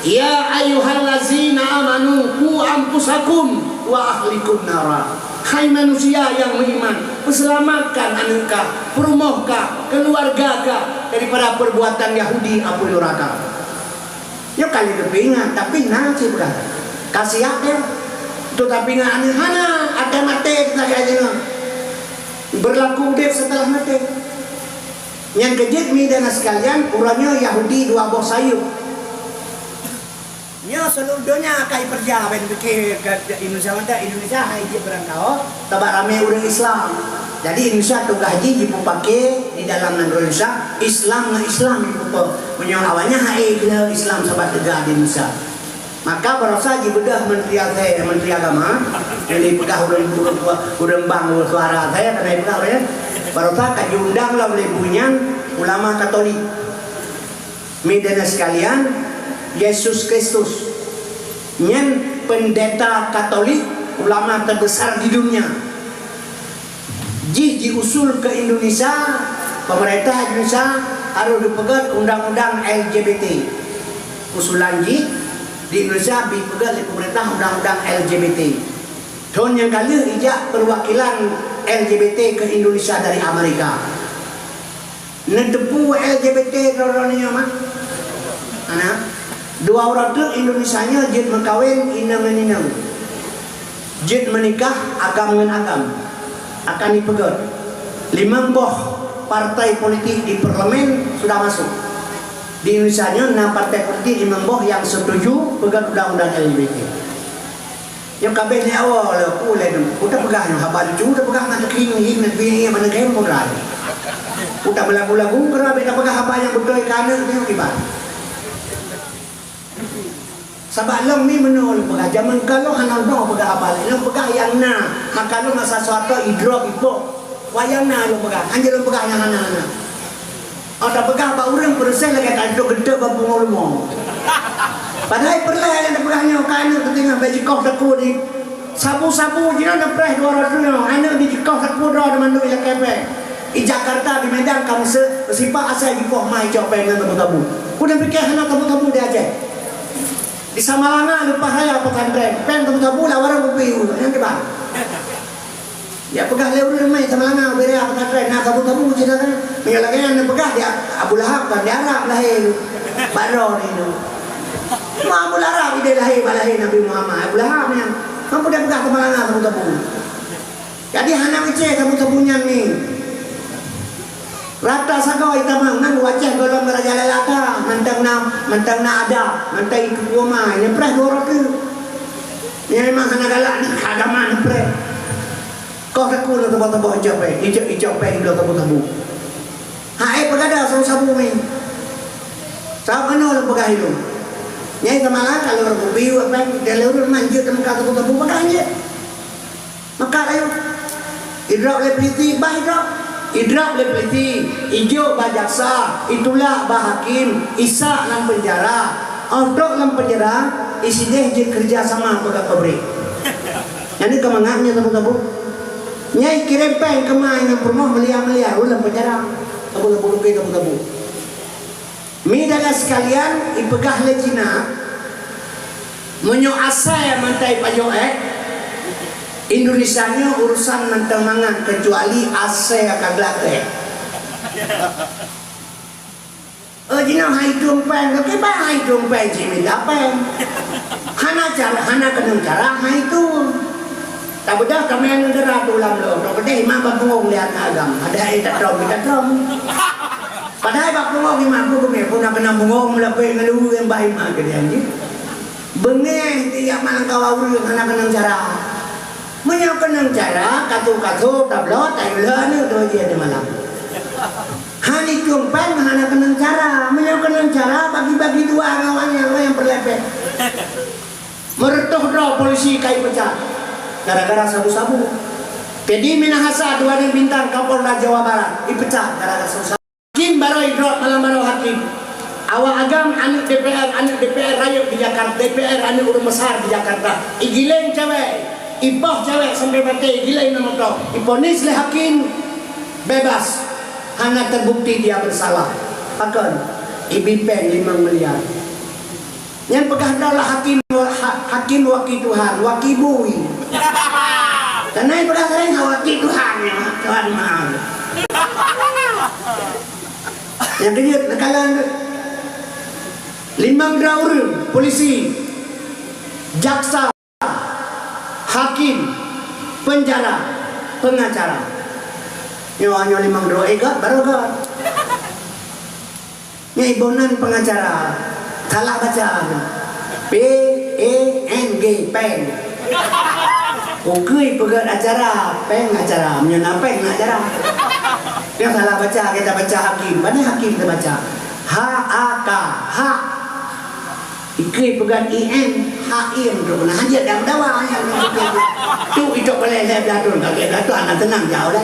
Ya ayyuhallazina amanu qu anfusakum wa ahlikum nara. Hai manusia yang beriman, selamatkan anakka, perumohka, keluargaka daripada perbuatan Yahudi api neraka. Ya kali kepingat tapi nasi berkata. Kasih apa? Itu tapi nggak aneh-aneh ada mati kita kayaknya berlaku deh setelah mati. Yang kejut midana sekalian urangnya Yahudi dua bos sayur. Nya seluruhnya kai perja ben ke Indonesia hai dia berangkau tabak rame orang Islam. Jadi Indonesia tu gaji dipakai di dalam Indonesia Islam punya awalnya hai Islam sahabat tegak di Indonesia. Maka berasa dibedah menteri agama yang pegah urang bang suara saya karena pegah ya. Berasa diundang lah oleh bunyan ulama Katolik. Midana sekalian Yesus Kristus yang pendeta Katolik ulama terbesar di dunia diusul ke Indonesia. Pemerintah Indonesia harus dipegat undang-undang LGBT usulan di Indonesia dipegat oleh pemerintah undang-undang LGBT. Tahun yang kali ijak perwakilan LGBT ke Indonesia dari Amerika netepu LGBT dorongnya mah anak dua orang tu Indonesianya jid mengkawin inang-inang jid menikah agam dengan agam akan dipegat 5 boh partai politik di parlemen sudah masuk di Indonesianya 6 partai politik 5 boh yang setuju pegat undang-undang LGBT yang kabeh ni awal boleh udah pegang habal ju udah pegang nak kering nak biaya mana game murah udah belagu-lagu kerana beda pegang apa yang betul kana tu tiba. Sebab long ni menol pegah zaman kalau hanang dong pegah apa lain long pegah yang na maka long masa suatu hidrop ipo wayang na long pegah anjir long pegah yang hana ada pegah apa orang persen lagi tak ada gede apa pengolmo padahal perlah yang pegahnya kana ketinggalan baju kau saku ni sabu-sabu jiran nak preh 200 anak di kau saku dah dengan duit kepe di Jakarta di Medan kamu sifat asal di poh mai jauh pengen tabu-tabu udah fikir hana tabu-tabu dia aja di Samalanga lepas raya pesantren pen tabu-tabu lah orang berpiu yang kebal ya pegah lewat mai Samalanga berea pesantren nah tabu-tabu cerita kan mengalahkan yang pegah dia Abu Lahab kan dia Arab lahir baru ni tu Abu Lahab dia lahir Nabi Muhammad Abu Lahab yang kamu dah pegah Samalanga tabu-tabu jadi hana wiceh tabu-tabunya ni rata sagoi tamang nang wajah golong raja lalata mentang na ada mentai kuoma yang pres dorok tu yang memang hana galak ni agama ni pres kau takut lo tabu-tabu ijak pe lo tabu-tabu hae pegada sabu ni sab ano lo pegah itu nyai tamang kalau biu apa dia lurus manjut tempat tabu-tabu makanya maka ayo idrap le peliti bah idrap le peliti ijo bajaksa itulah bahakim isa dalam penjara odok dalam penjara isi deh je kerja sama pegawai pabrik jadi kemangaknya tabu-tabu nyai kirim pen kemai yang permoh melia-melia dalam penjara tabu-tabu midala sekalian ipegah le Cina menyo asai mantai pajoek Indonesianya urusan mentang mangan kecuali AC akan belakang. Jina hai tumpen, ke ba hai tumpen jimi dapen. Hana kenang cara hai tu. Tak bedah kami yang negara tu ulang lo. Tak bedah imam bapungong lihat agam. Ada kita trom. Padahal bapungong imam aku kami pun nak kenang bungong melapai ngelu yang baik mak dia ni. Bengeh tiap malam kawau hana kenang cara. Menyampaikan cara katu-katu tablot tayo ni do dia di malam. Hani kumpan hana kenang cara, menyampaikan cara bagi-bagi dua kawan yang berlepet. Meretuh do polisi kai pecah. Gara-gara sabu-sabu. Jadi Minahasa 2 bintang Kapolda Jawa Barat dipecah gara-gara sabu-sabu. Jin baru malam baru hakim. Awak agam anak DPR rakyat di Jakarta, DPR anak urang besar di Jakarta. Igileng cewek, ipoh cewek sampai mati, igileng nama tu. Iponis le hakim bebas. Hanya terbukti dia bersalah. Akan ibipeng 5 miliar. Yang pegah adalah hakim wakil Tuhan, wakil bui. Karena yang pegah sering wakil Tuhan ya, Tuhan maaf. Yang kedua, nekalan 5 orang polisi, jaksa, hakim, penjara, pengacara. Hanya 5 orang egat baru kan. Ini ibunan pengacara, salah baca. PENG, peng. Okey pegat acara, peng acara, menyana peng acara. Yang salah baca kita baca hakim, mana hakim kita baca? HAK, hak. Ikut pegang IN, HIM tu pernah hajat dah berdawa. Tu itu boleh saya berdatul. Kalau berdatul anak tenang jauh dah.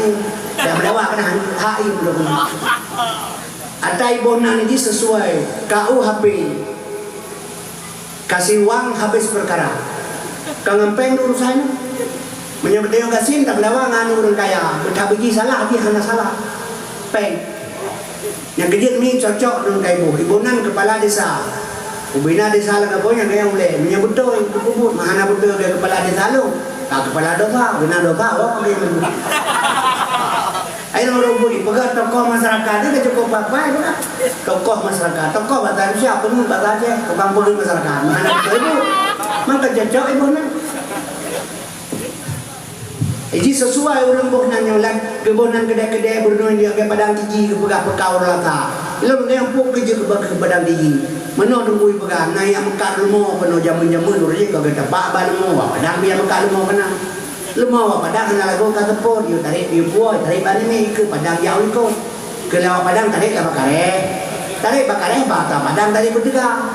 Dah berdawa kena HIM tu pernah. Atai bonan ini sesuai KUHP. Kasih wang habis perkara. Kangempeng urusan. Menyebut dia kasih tak berdawa nganu orang kaya. Betah bagi salah dia hanya salah. Peng. Yang kejut ni cocok dengan kaibu. Ibunan kepala desa. Ubina desa lah kaponya kaya boleh. Menyebut tu kubut. Mahana betul dia kepala desa lu. Tak kepala dosa. Bina dosa. Oh dia menyebut. Ayo merubah. Pegang tokoh masyarakat dia cukup apa? Tokoh masyarakat. Tokoh bahasa siapa pun bahasa aja. Tukang pulun masyarakat. Mahana betul ibu. Maka cocok ibunan. Jadi sesuai orang bohnan nyolat kebonan kedai-kedai bernoi dia ke padang tinggi ke pegah-pegah orang lata. Lalu dia pun kerja ke padang tinggi. Mana tunggu pegah nai yang mekar lemo penuh jamun-jamun orang je kau kata pak ban lemo padang dia mekar lemo kena. Lemo padang kena lagu kata pun dia tarik dia buat tarik ban ni ke padang jauh ikut. Ke lawak padang tarik ke bakare. Tarik bakare bata padang tarik berdegang.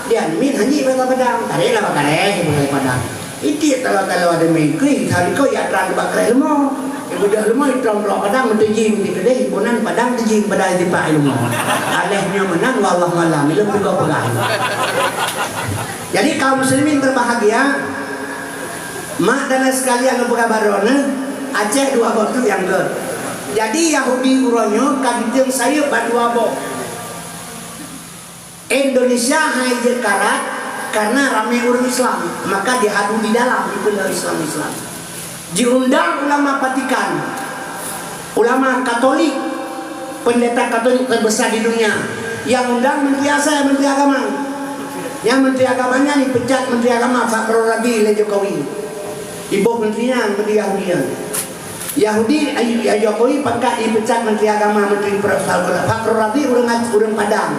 Dia min haji bata padang tarik lah bakare ke padang. Itu kalau ada mengikuti hari kau ya terang bakar ilmu, ibu dah ilmu itu orang padang menterjim di kedai ibunan padang terjim pada di pak ilmu. Alehnya menang, wallah malam ilmu juga pegang. Jadi kaum muslimin berbahagia, mak dan sekalian lembaga barona, Aceh 2 batu yang ke. Jadi Yahudi uronyo kadang saya berdua bot. Indonesia hanya karat. Karena ramai orang Islam, maka diadu di dalam dipelah Islam. Diundang ulama Vatikan, ulama Katolik, pendeta Katolik terbesar di dunia. Yang undang menteri saya, menteri agama. Yang menteri agamanya dipecat menteri agama Pak Rabi oleh Jokowi. Ibu menterinya menteri Yahudi. Yahudi Jokowi pangkat dipecat menteri agama, menteri Pak Rabi orang Padang.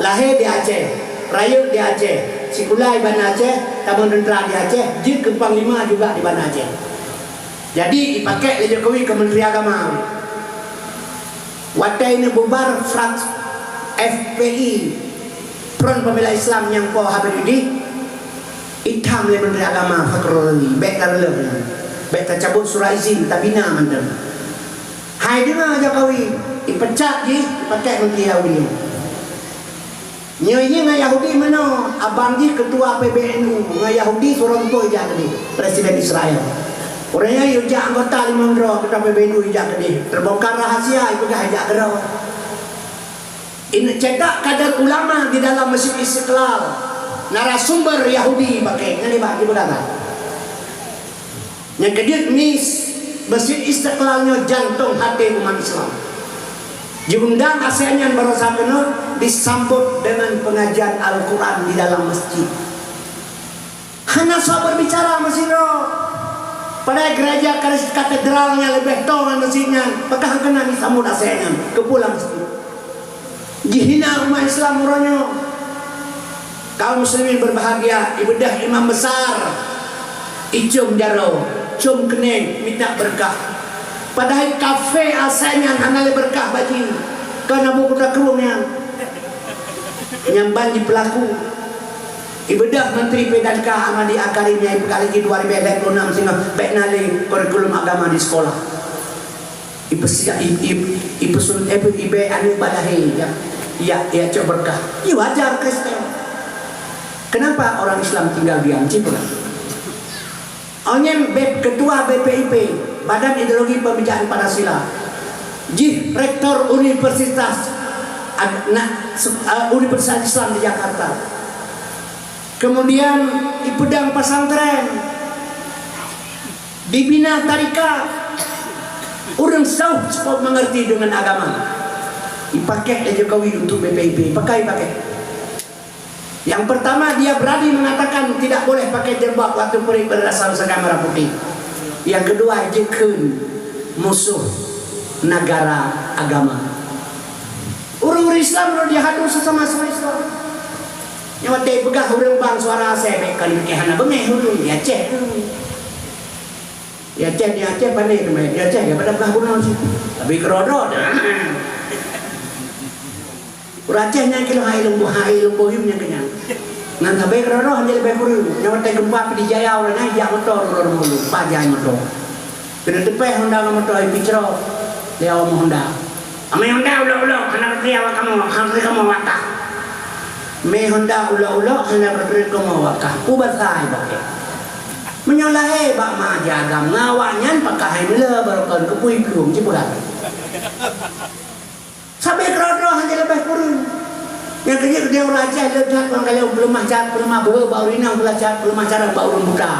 Lahir di Aceh, raya di Aceh. Sekolah di Bandar Aceh, tabung tentera di Aceh, jid ke Panglima juga di Bandar Aceh. Jadi dipakai oleh Jokowi ke Menteri Agama. Waktu ini bubar Front FPI, Front Pembela Islam yang kau habis ini, hitam oleh Menteri Agama Fakhrul Razi, baik karela, baik tercabut surah izin, tak bina mantan. Hai dia Jokowi, dipecat je, dipakai Menteri Yahudi. Nyonya dengan Yahudi mana? Abang dia ketua PBNU. Dengan Yahudi seorang tu ijak ni Presiden Israel. Orangnya ijak anggota 5 orang ketua PBNU ijak ni. Terbongkar rahasia itu dah ijak gerau. Ini cetak kadar ulama di dalam Masjid Istiqlal. Narasumber Yahudi pakai. Ini bagi berkata. Yang kedua ni Masjid Istiqlalnya jantung hati umat Islam. Diundang ASEAN yang baru kena disambut dengan pengajian Al-Quran di dalam masjid. Hanya saya berbicara masjid pada gereja katedralnya lebih tua masjidnya. Apakah kena disambut ASEAN ke pulang masjid? Dihina umat Islam orangnya. Kaum muslimin berbahagia. Ibadah imam besar icum jaro, cum kening minta berkah. Padahal kafe asalnya hanya berkah bagi karena buku takrumnya nyamban di pelaku ibadah Menteri PDK Ahmadi Akarimnya ibu kali 2026 sehingga baik nali kurikulum agama di sekolah ibu anu badahi ya Ya, coba berkah. Ya wajar Kristen. Kenapa orang Islam tinggal diam? Cipulah. Onyen ketua BPIP, Badan Ideologi Pembicaraan Pancasila, rektor Universitas Universitas Islam di Jakarta. Kemudian di pedang pesantren, dibina tarikat, orang jauh cepat mengerti dengan agama. Dipakai oleh Jokowi untuk BPIP, pakai. Yang pertama, dia berani mengatakan tidak boleh pakai jilbab waktu pergi berdasar seragam merah putih. Yang kedua, jekeun musuh negara agama. Orang Islam dia hadu sesama Islam. Yang waktu pegah orang bang suara saya kali kehana bengeh hulu ya ceh. Ya ceh pandai namanya. Ya ceh ya pada belah bulan sih. Tapi kerodot. Uracehnya kilo hai lumbu himnya kenyang. Ngan sampai kerodot hanya lebih kurang. Yang waktu gempa di Jaya orangnya jak motor orang mulu pajai motor. Kena tepeh Honda motor picro. Dia mau Honda. Ame Honda ulo anak dia kamu hampir kamu wakah. Me Honda ulo hanya berdiri kamu wakah. Ubat sai pakai. Menyolahe bak ma jagam ngawanyan pakai mila barokan kepui belum cipulan. Sampai kerodok hanya lebih kurun. Yang kerja dia raja ledak orang kalau belum macar belum bawa baru ini belajar belum macar baru buka.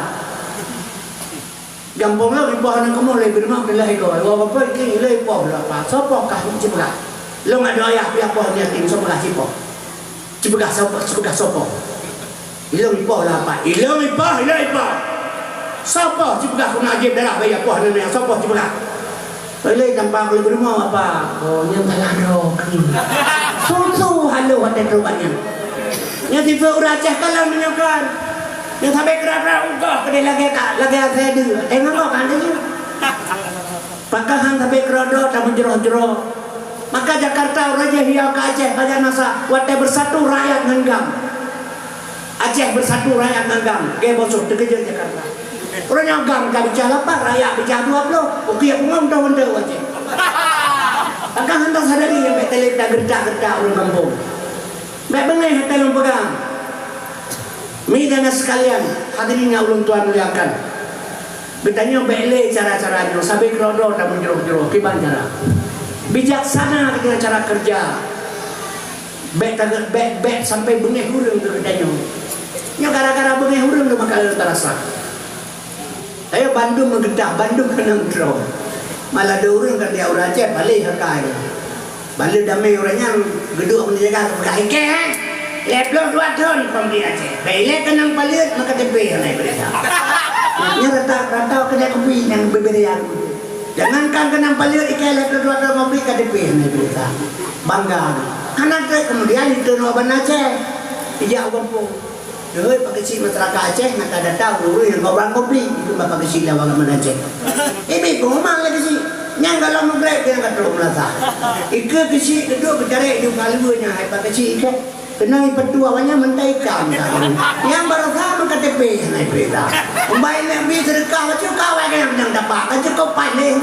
Gampang lah ibu anak kamu lebih rumah belahi kau. Apa ini lebih pol apa? Sopok kah cipulan. Lo nggak doa ya pol dia tim sopok kah cipok. Cipok sopok. Ilong ipo lah apa? Ilong ipo. Sopok cipok aku nak ajib darah bayar pol ni yang sopok cipok. Boleh tanpa boleh berumah apa? Oh, yang balado. Susu halu hati terubannya. Yang tiba uracah kalau menyokar. Yang sampai kerana ugah kedai lagi saya dulu. Tengok kok kan dia. Pakahan sampai kerodok tak menjeroh-jeroh. Maka Jakarta Raja Hiau ke Aceh pada masa watai bersatu rakyat ngenggam. Aceh bersatu rakyat ngenggam. Gaya bosok terkejar Jakarta. Orang nyagam tak bicara apa, rakyat bicara 20. Okey aku ngam tahu anda Aceh. Maka hendak sadari yang betul tak gerdak orang kampung. Baik bengai hati long pegang. Midana sekalian, hadirin yang ulun tuan muliakan. Bertanya baiklah cara-caranya, sampai kerodok tak menjeruh-jeruh, kiban cara. Bijaksana dengan cara kerja. Baik sampai bengeh hurung tu bertanya. Nya gara-gara bengeh hurung tu maka terasa. Ayo Bandung mengedah, Bandung kena draw. Malah ada orang kat dia orang Aceh balik harga dia. Balik damai orangnya geduk menjaga berkah ke. Leplo 2 tahun from di Aceh. Baiklah kenang balik maka tepi naik berita. Nya rata kedai kopi yang berberian. Jangankan kenang balik ikai leplo 2 tahun kopi ke tepi naik berita. Bangga. Karena kemudian itu Noban Aceh. Ijak kampung. Hei, pakai si masyarakat Aceh nak ada tahu yang kau orang kopi itu bapak kecil lawan mana Aceh. Ibu rumah lagi sih. Yang kalau mugrek yang kata melasa. Ika kecil duduk berjarak di kalunya hai pakai si ika. Kenang ipetu awalnya mentaikan. Yang baru sama KTP naik berita. Membayar yang bisa sedekah macam kau yang dapat macam kau paling.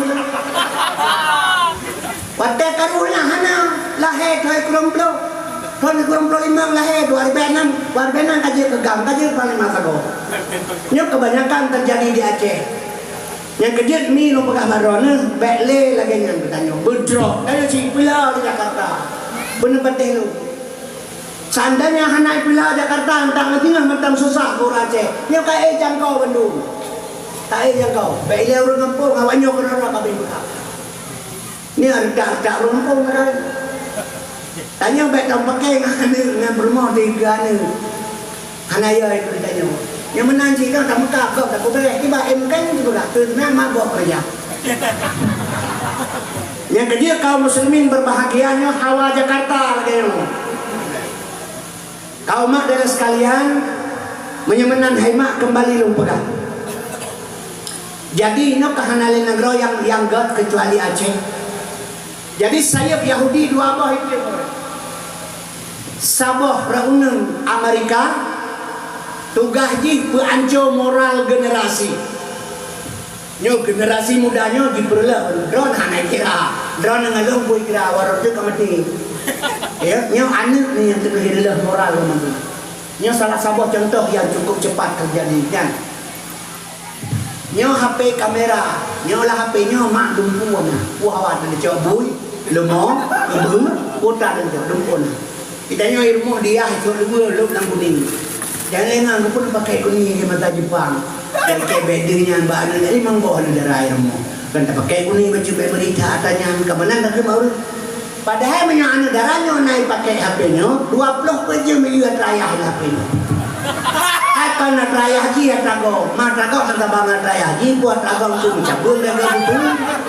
Wadah karunya hana lahir kau kurang belum. Tahun 2005 lahir 2006 kaji kegam kaji paling masa kau. Ini kebanyakan terjadi di Aceh. Yang kejut ni lo pegah baron bekle lagi yang bertanya bedrok dari si pula di Jakarta. Benar betul lo. Seandainya hanai pula Jakarta antang tengah mentang susah kau Aceh. Yang kaya jangkau Bandung. Tak jangkau. Bekle orang kampung awaknya kena kabin buka. Ni ada orang kampung kan. Tanya baik tak pakai dengan bermau tiga ni. Hanaya itu ditanya. Yang menanti kan tak muka kau tak boleh. Tiba kan juga tu memang mabuk kerja. Yang kedua kaum muslimin berbahagianya hawa Jakarta lagi yang. Kaum mak dan sekalian menyemenan haimak kembali lumpegan. Jadi no kahanalin negara yang gak kecuali Aceh. Jadi saya Yahudi dua bah itu. Sabah Rauneng Amerika tugas ji peancur moral generasi. Nyo generasi mudanya diperlah drone hanai kira. Drone ngalung pun kira warok tu kamati. Ya, nyo anak ni yang terhilang moral teman-teman. Nyo salah satu contoh yang cukup cepat terjadi kan. Nyo HP kamera, nyo lah HP nyo mak dumpun nah. Wah ada cobui, lemong, ibu, putar dan dumpun. Kita nyo ilmu dia itu dulu lu lang kuning. Jangan ngan pun pakai kuning ke mata Jepang. Dan ke bedanya mbak anu ini mang bawa darah ilmu. Kan tak pakai kuning baju berita atanya ke mana nak mau. Padahal menyo anu darahnya naik pakai HP-nya 20 per jam miliar raya HP-nya. Apa nak raya haji ya trago, mak trago tak banget raya haji buat trago tu cabul dan gitu.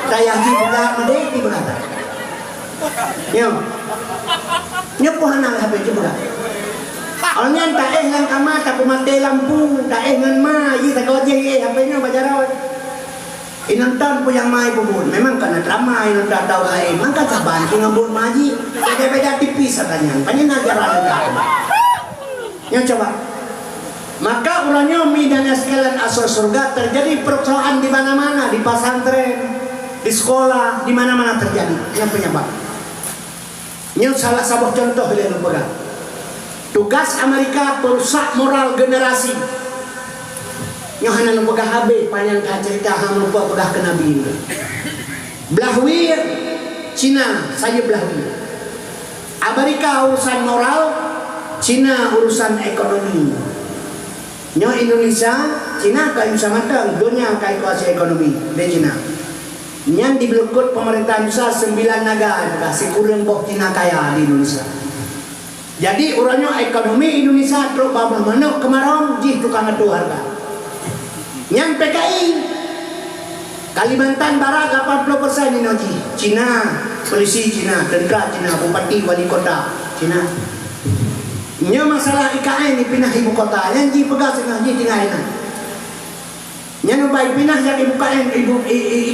Raya haji budak mede di berkata. Yo. Nyepuh nang HP juga. Orangnya tak ngan kamar tak mati lampu, tak ngan mai tak kau je HP-nya bajarawat. Inonton po yang may bubun. Memang kana drama inonton daw ay mangka saban ngambul maji. Beda-beda tipis sa kanya. Paninagaran ka. Yang coba. Maka ulanya mi dan sekalian asal surga terjadi persoalan di mana-mana, di pesantren, di sekolah, di mana-mana terjadi. Yang penyebab. Ini salah satu contoh yang pegang. Tugas Amerika perusak moral generasi. Yang hanya lupa habis panjang cerita hang lupa pedah ke Nabi ini. Belahwir Cina saja belahwir. Amerika urusan moral, Cina urusan ekonomi. Nyo Indonesia, Cina kayu sama tang, dunia kayu kuasa ekonomi di Cina. Yang dibelukut pemerintahan Indonesia 9 negara, kasih kurang boh Cina kaya di Indonesia. Jadi urangnya ekonomi Indonesia terus babah manuk kemarong, jih tukang adu harga. Yang PKI Kalimantan Barat 80% ini Noji Cina, polisi Cina, tentera Cina, bupati, wali kota Cina. Ini masalah IKN ini pindah ibu kota. Yang ji pegang setengah ji tinggal ini. Yang baik pindah jadi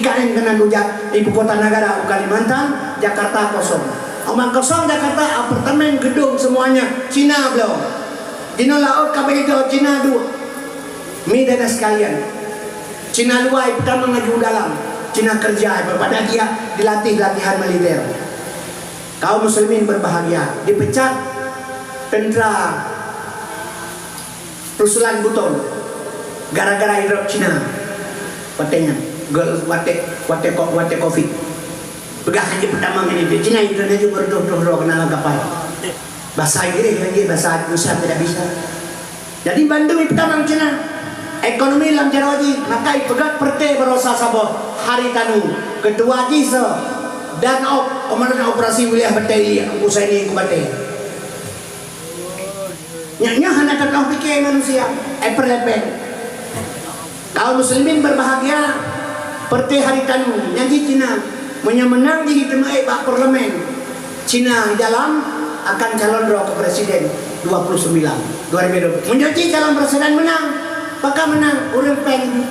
IKN kena dujak ibu kota negara Kalimantan, Jakarta kosong. Omang kosong Jakarta, apartemen, gedung semuanya Cina belum. Dino laut kabeh itu Cina dua. Medan sekalian, Cina luar pertama ngaju dalam, Cina kerja pada dia dilatih latihan militer. Kaum muslimin berbahagia, dipecat tentera Rusulan Buton gara-gara hidrop Cina. Watenya, wate covid. Begah haji pertama ini di Cina itu dia juga berdoh kenal kapal. Bahasa Inggris lagi, bahasa Indonesia tidak bisa. Jadi Bandung itu pertama Cina. Ekonomi dalam jarawaji maka ipegat perte berosa sabah hari tanu kedua jisa dan komandan operasi wilayah bateri usai ini ku bateri nyanya hanya kau pikir manusia eper-eper kaum muslimin berbahagia perte hari tanu nyanyi Cina menang di temui bak parlemen Cina dalam akan calon ke presiden 29 2020 menjadi calon presiden menang. Maka menang, urang peng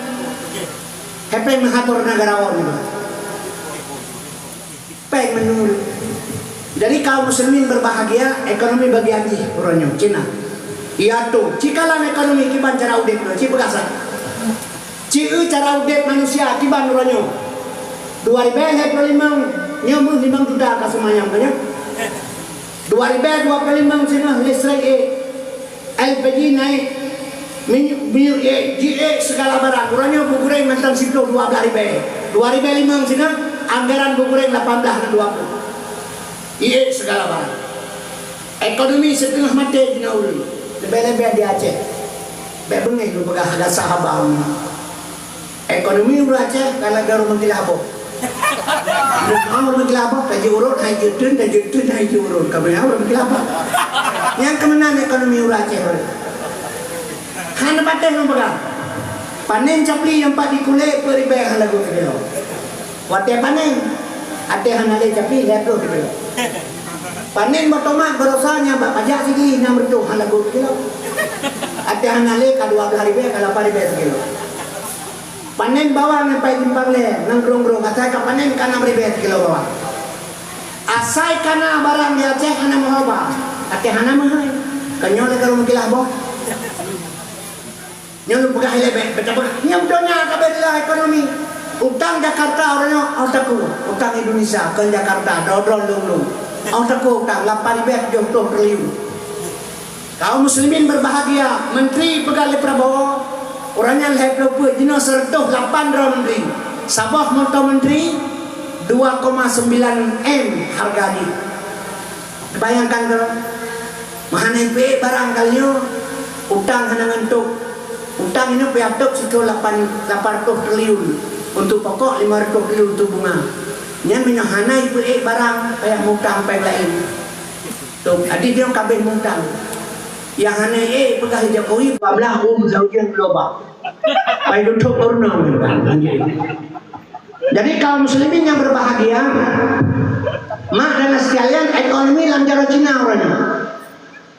hepeng mengatur negarawan juga. Peng menurut. Jadi kaum muslimin berbahagia, ekonomi bagi haji urangnya Cina. Iya tuh, cikalan ekonomi kiban cara udip, ci begasan. Ci cara udip manusia kiban urangnya. 2025 nyamuk 5 juta ka semayang banyak. 2025 sini listrik LPG naik. Minyak GE segala barang kurangnya bugureng mantan siplo 12 ribu 2005 sini anggaran bugureng 18 dan 20 IE segala barang ekonomi setengah mati di Nauru lebih-lebih di Aceh bebengai lu pegah ada sahabat ekonomi lu Aceh kalau garu mentilabo mau mentilabo kaji urut haji urut kabeh urut mentilabo yang kemenangan ekonomi lu Aceh hana patah yang pegang panen capli yang pak dikulit peribay yang lagu kilo wate panen ate hana le capli lagu kilo panen motomat berosanya bak pajak sigi yang bertuh hana lagu kilo ate hana le ka 12 ribu ka 8 ribu kilo panen bawang yang pak timpang le nang grong-grong asai ka panen ka 6 ribu kilo bawang asai kana barang di Aceh hana mahoba ate hana mahal kanyo le karo mkilah boh nyolong pegah lebih betul nyamdonya kabeh ekonomi utang Jakarta orangnya otakku utang Indonesia ke Jakarta dodol dulu Ang takut tak 870 triliun. Kaum muslimin berbahagia, Menteri Pegawai Prabowo orangnya leher lupa jino 108 menteri. Sabah moto menteri 2,9 M harganya. Bayangkan kalau mahana IP barang kalinya utang hanangan tuk. Utang ini piatuk situ 800 triliun untuk pokok 500 triliun untuk bunga. Nya menyohana IP barang kayak mutang pay lain. Tuh, adik dia kabeh mutang. Yang aneh pegawai Jokowi 12 zaujian global. Baik untuk urna. Jadi kaum muslimin yang berbahagia, mak dan sekalian ekonomi lancar Cina orangnya.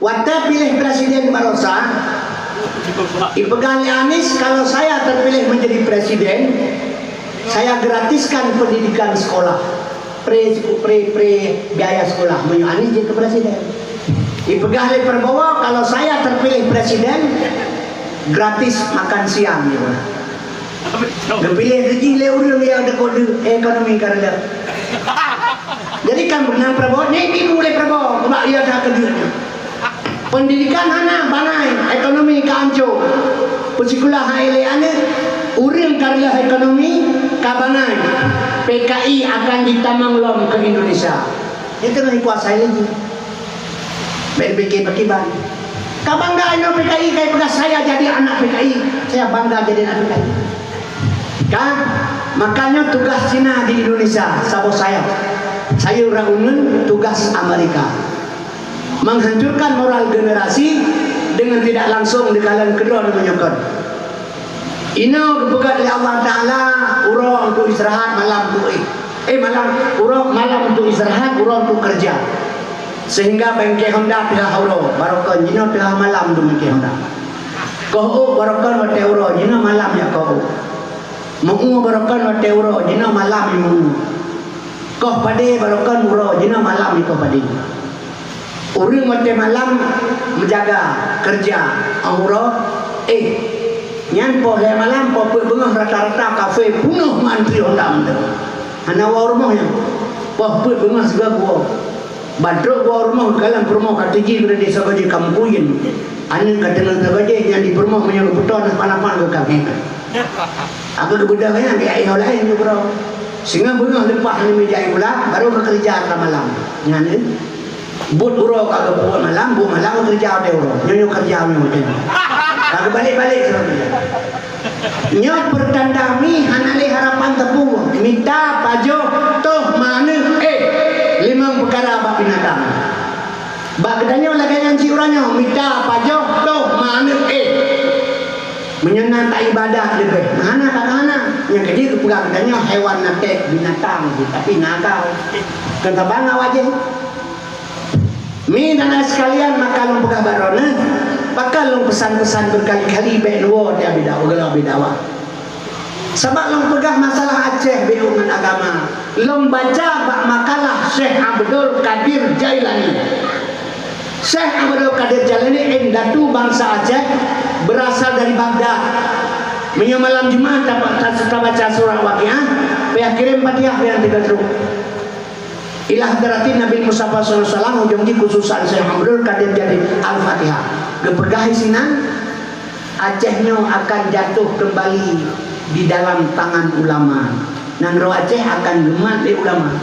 Waktu pilih presiden Barosa, Ipegali Anies, kalau saya terpilih menjadi presiden, saya gratiskan pendidikan sekolah, pre biaya sekolah. Menyo Anies jadi presiden. Ipegali Prabowo, kalau saya terpilih presiden, gratis makan siang gitu. Pilih gaji leureung dia ada kode ekonomi karena. Jadi kan benang Prabowo, ini mulai Prabowo, mak dia dah kedirnya. Pendidikan hana banai, ekonomi kaanco. Pusikulah haileane, urang karya ekonomi kabanai. PKI akan ditamang lom ke Indonesia. Itu yang kuasai lagi. BNPK Bakiban. Kabangga ini PKI kayak bekas saya jadi anak PKI. Saya bangga jadi anak PKI. Kan? Makanya tugas Cina di Indonesia, sabo saya raunun tugas Amerika. Menghancurkan moral generasi dengan tidak langsung di kalangan kedua menyokot. Ino kepegat oleh Allah Ta'ala urang untuk istirahat malam untuk malam untuk istirahat, urang untuk kerja. Sehingga bengke Honda tengah uro barokon jino tengah malam tu bengke Honda. Kau barokon wate uro jino malam ya kau. Mungu barokon wate uro jino malam ya mungu. Kau pade barokon uro jino malam ya kau pade. Urang wate malam menjaga kerja uro nyan po le malam po bengah rata-rata kafe penuh mantri Honda mende. Hana wa rumahnya. Po bengah segala gua. Badro gua rumah kalang rumah katiji pada desa gaji kampuyin. Anin kadengan gaji yang di rumah punya kebutuhan panapan ke kami. Aku kebudahannya kayak ini lain juga. Sehingga bunga lepas ni meja pula baru bekerja ke malam. Nyan but uro kagak buat malam, bu malam kerja ada uro. Nyo kerja mi macam. Kagak balik-balik sebenarnya. Nyo pertandami hanali harapan tepung. Minta pajo toh mana limang perkara bab binatang. Bab kedanya lagi yang ciurannya minta pajak tu mana menyenang tak ibadah lebih. Mana tak mana yang kecil pulang kedanya hewan natek binatang tapi nakal. Kata bangga wajah. Mi dan sekalian makalung pegah barona, makalung pesan-pesan berkali-kali benwo dia bidawa. Sebab long pegah masalah Aceh beungan agama. Long baca bak makalah Syekh Abdul Qadir Jailani. Syekh Abdul Qadir Jailani datu bangsa Aceh berasal dari Baghdad. Menyo malam Jumat dapat baca surah Waqiah, pihak kirim Fatihah yang 3 truk. Ilah daratin Nabi Mustafa sallallahu alaihi wasallam ujung di khususan Syekh Abdul Qadir jadi Al-Fatihah. Gepergahi sinan Acehnya akan jatuh kembali di dalam tangan ulama. Nan roh Aceh akan gemat oleh ulama.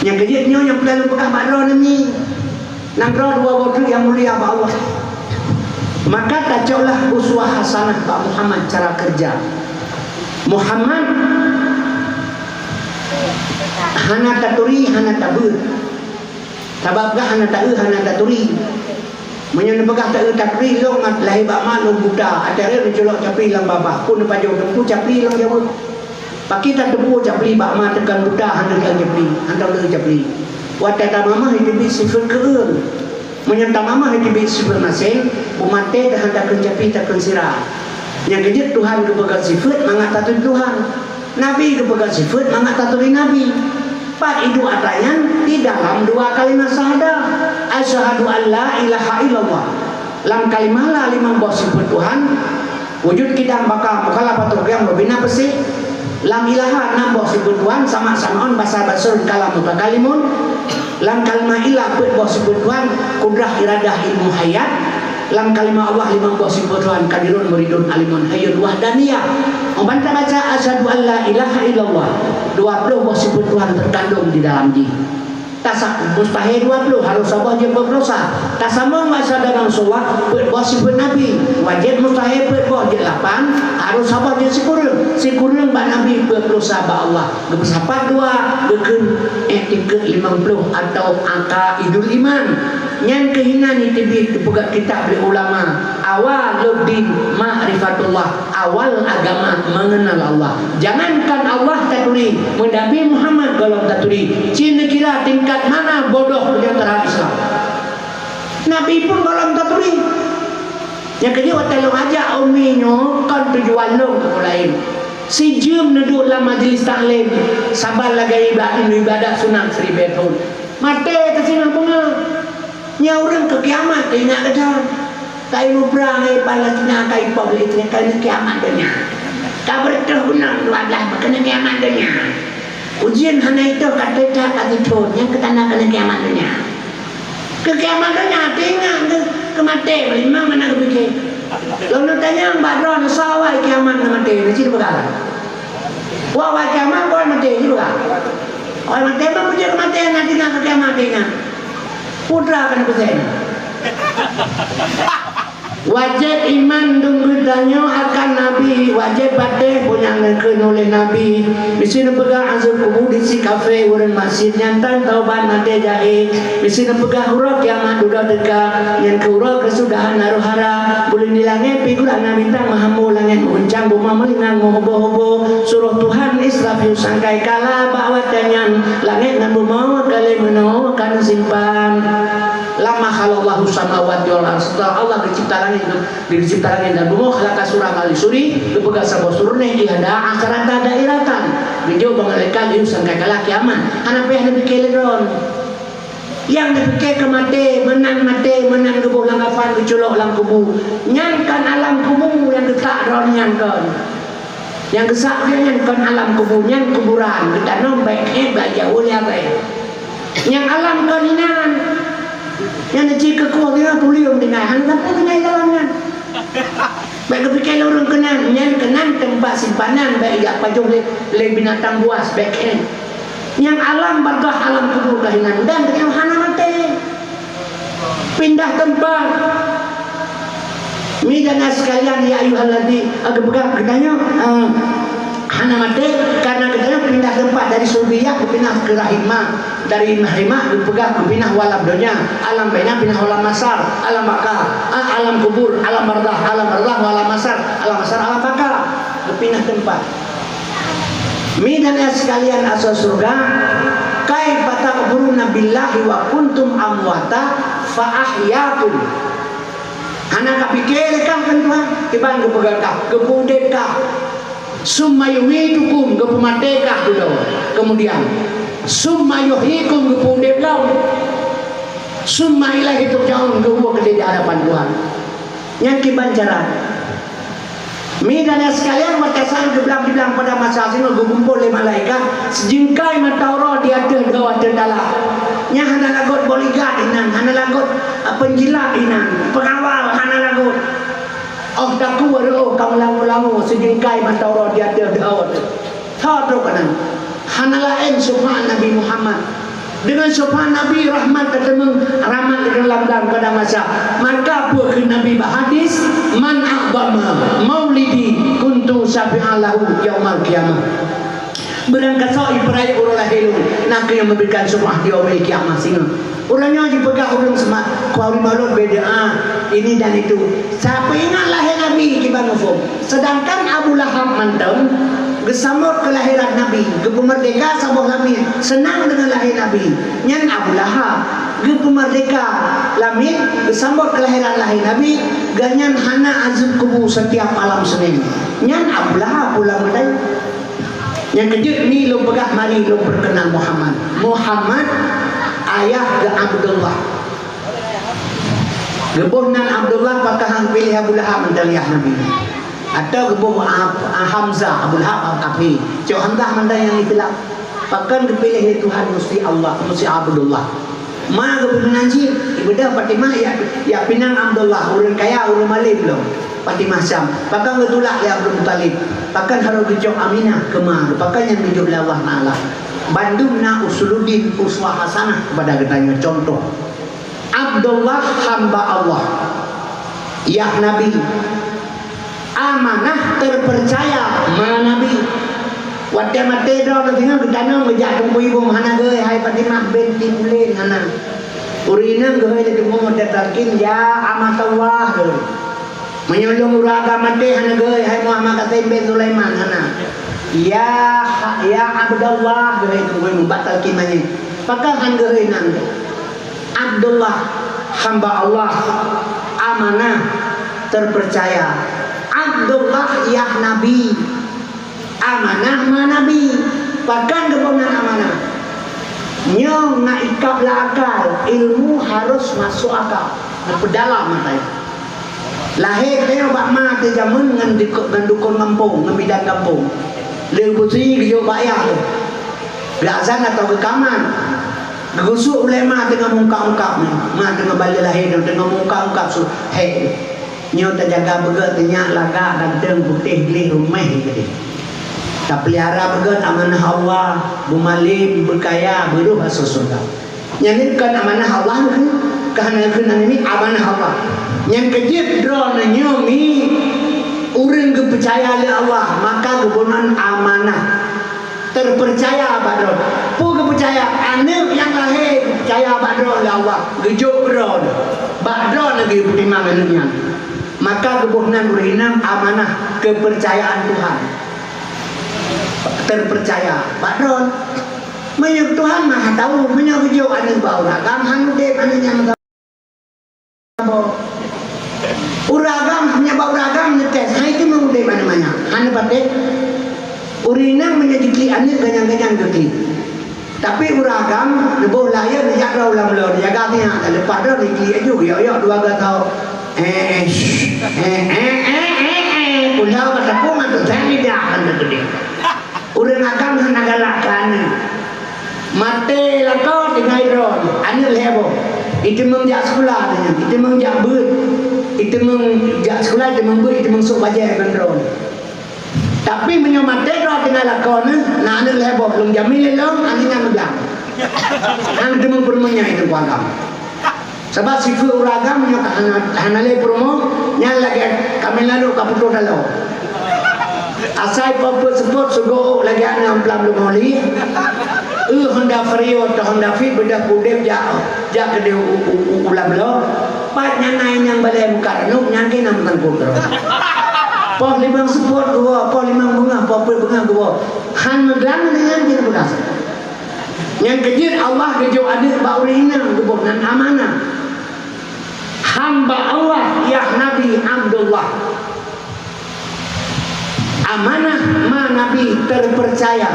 Yang kejutnya yang perlu pekah bakro ni. Nan roh dua bodoh yang mulia ba Allah. Maka tacolah uswah hasanah Pak Muhammad cara kerja. Muhammad hana taturi hana tabur. Sababkah hana ta'u hana taturi. Menyen pegah tak capri long mat lahi bak mak long buta acara dicolok capri lang babah pun pajau tempu capri lang jawab pakita tempu capri bak mak tekan buta handak lang capri handak le capri watata mama hidup sifat keun menyen mama hidup sifat masing umate dah handak capri takkan sirah yang kejut Tuhan kepegang sifat mangat tatu Tuhan nabi kepegang sifat mangat tatu nabi. Pak itu atayan di dalam dua kalimat syahadah. Asyhadu an la ilaha illallah. Lam kalimah la limang bos sifat Tuhan. Wujud kita bakal mukalafatul qiyam berbina besi. Lam ilaha nambah sebut Tuhan sama-sama on bahasa basul kalam mutakalimun. Lam kalimah ilah buat sebut Tuhan kudrah iradah ilmu hayat. Lam kalimah Allah lima sebut Tuhan kadirun muridun alimun hayyun wahdaniyah. Membantah baca asyhadu an la ilaha illallah. 20 sebut Tuhan terkandung di dalam diri. Tasak mustahil 20 harus sabar je berdosa. Tak sama masa dalam solat buat sebut Nabi. Wajib mustahil buat je 8 harus sabar je sekurang ba Nabi berdosa ba Allah. Bersapat 2 beken etiket 50 atau angka idul iman. Yang kehinan itu dipegat kitab oleh ulama. Awal din ma'rifatullah. Awal agama mengenal Allah. Jangankan Allah taturi, Nabi Muhammad kalau taturi. Cina kira tingkat mana bodoh di antara Islam. Nabi pun kalau taturi. Yang kedua telung aja uminya kan tujuan lo ke lain. Si jam duduk dalam majlis taklim, sabar lagi ibadah sunat 1000 tahun. Mati tersinang bunga. Nya orang ke kiamat ingat dah. Kai mubrang Palestina kai publik ni kai kiamat dunia. Tak bertahun 12 kena kiamat dunia. Ujian hana itu kata itu yang ketanda kena kiamat dunia. Ke kiamat dunia ingat ke mati memang mana ke fikir. Lalu tanya badron sawai kiamat ke mati ni cerita perkara. Wah kiamat kau mati juga. Kau mati apa punya kematian nanti nak ke kiamat ingat. Putra akan bersaing. Wajib iman dung tanya akan Nabi, wajib batik punya ngeken oleh Nabi. Di sini pegang azab kubur di si kafe orang masjid nyantan taubat nanti jahe. Di sini pegang huruf kiamat sudah dekat. Yang ke huruf kesudahan naruh hara. Boleh di langit figuran bintang mahamu langit uncang buma melingang hobo-hobo. Suruh Tuhan Israfil sangkai kala bawa tanyan langit dan buma kali menau akan simpan. Lama halallahu samawati wal ardh. Setelah Allah dicipta langit dan bumi khalaqa surah al-suri dipegang sama surne ihda akhirat dairatan video mengalihkan itu sangka kala kiamat anak peh dipikir ron yang dipikir ke mati menang gebuh langgapan dicolok lang kubu nyankan alam kubu yang dekat ron nyankan yang kesak dia nyankan alam kubu nyan kuburan kita nombek jauh ya baik yang alam kaninan yang jika kuat dia tulium dengan hantar dengan jalangan. Baik kepikir orang kenan tempat simpanan baik apa jauh le binatang buas back end. Yang alam berkah alam kubur kahinan dan yang hana mati pindah tempat. Midana sekalian ya ayuhalladzi agak pegang katanya hana mati karena katanya pindah tempat dari Suriah pindah ke Rahimah, dari Rahimah dipegang pindah walam dunia, alam baina pindah walam masar, alam Makkah, alam kubur, alam bardah, walam masar, alam Makkah, pindah tempat. Midana sekalian asal surga, kaifa takfuruna billahi wa kuntum amwata fa ahyaakum. Anak kapikir kan Tuhan, tiba kepegang kah, kebudek kah. Summa yuhitukum kepemateka dulu. Kemudian summa yuhikum kepundep lau. Summa ilahi turja'un kehuwa ke hadapan Tuhan. Yang kibancaran. Midana sekalian watasan dibilang pada masa sini gumpul oleh malaikat sejingkai mataurat di atas gawat dalam. Nya hana lagot bodyguard inan, hana lagot penjilat inan, pengawal hana lagot. Oh daku waduh kamu lamu sejengkai mataurat di atas gawat. Tahu kan? Hana lain subhan Nabi Muhammad. Dengan subhan Nabi rahmat ketemu rahmat dalam pada masa maka buat Nabi bahadis man a'bama maulidi kuntu syafi'alahu yaumal qiyamah. Berangkat soi peraya orang lahir nak yang memberikan subhan di yaumil qiyamah singa. Orangnya dipegang orang semak kuari maulud beda ini dan itu. Siapa ingat lahir Nabi kiban ufum. Sedangkan Abu Lahab mantam gesambut kelahiran Nabi, kepemerdeka sabuh Nabi, senang dengan lahir Nabi. Nyan Abu Lahab, kepemerdeka Lamin, gesambut kelahiran lahir Nabi, ganyan hana azab kubu setiap malam Senin. Nyan Abu Lahab pulang bedai. Yang kejut ni lo pegah mari lo berkenal Muhammad. Muhammad ayah ke Abdullah. Gebuhnan Abdullah pakahang pilih Abu Lahab mentaliyah Nabi. atau gebuh Hamzah Abdul Haq Al-Kafi. Cik Hamzah mana yang ikhlas. Pakan kepilih Tuhan mesti Allah, mesti Abdullah. Ma gebuh menanji ibadah Fatimah ya pinang Abdullah, urang kaya urang malib belum. Fatimah Syam. Pakan getulak ya Abdul Muttalib. Pakan harus gejok Aminah kemar. Pakan yang menunjuk Allah Ta'ala. Bandungna usuluddin uswah hasanah kepada katanya contoh. Abdullah hamba Allah. Ya Nabi. Amanah terpercaya ma Nabi. Wadda mate do tinggal gedana ngejak tunggu ibu hana geus hai Fatimah binti Mulin hana. Urina geus jadi tunggu takin ya amatullah geus. Menyolong uraga mate hana geus hai Muhammad Qasim bin Sulaiman hana. Ya Abdullah geus tunggu batal kimanya. Pakah han geus nang. Abdullah hamba Allah amanah terpercaya. Abdullah ya Nabi amanah ma Nabi bahkan kebenaran amanah nyong na ikap la akal ilmu harus masuk akal berdalam matai lahir teo bak ma te jamun ngan dukun kampung ngan bidan kampung leu putri ge bayar biasa atau ke kaman gusuk ulema tengah mungkap-ungkap ma tengah balik lahir tengah mungkap-ungkap su he nyo terjaga begat tenyak laga dan teng putih beli rumah gitu. Tak pelihara begat amanah Allah, bumalim, berkaya, beruh masuk surga. Yang ini kan amanah Allah kan kerana ini amanah Allah. Yang kejip drone nyomi urang kepercaya oleh Allah, maka kebunan amanah. Terpercaya badron. Pu kepercaya anak yang lahir percaya badron oleh Allah. Gejuk drone. Badron lagi pertimang anaknya. Maka kebunan urinam amanah kepercayaan Tuhan terpercaya badron menyuk Tuhan maha tahu menyuk gejuk anak bau ragam hanu dep anak yang tahu uragam hanya bau ragam ngetes hai itu mau dep mana hanu pakai urinam menyedikli anak ganyang-ganyang gekli tapi uragam lebih layak dia rau lam lo dia gatnya lepas dah dikli aja ya dua gatau pulau ketepung atau saya tidak akan terjadi. Urang agam hana galakan. Mate lakau dengan iron. Anu lebo. Itu mengjak sekolah dengan. Itu mengjak beut. Itu mengjak sekolah. Itu mengbut. Itu mengsuk bajet dengan ron. Tapi menyomate ron dengan lakau ni. Nah anu lebo. Long jamil long. Anu yang megang. Anu itu mempermunya itu kuagam. Sebab sifat uragam nya hanale promo nya lagi kami lalu kaputo dalo asai papa sebut sugo lagi ana amplam lu moli Honda Vario atau Honda Fit beda kudep ja gede ulam lo pat nyanai yang balai muka renuk nyangke nam tangkut terus poh limang sebut gua poh limang bunga poh bunga gua han meglang dengan kita bekas yang kejir Allah kejo adik baurina gebunan amanah hamba Allah ya Nabi Abdullah amanah ma Nabi terpercaya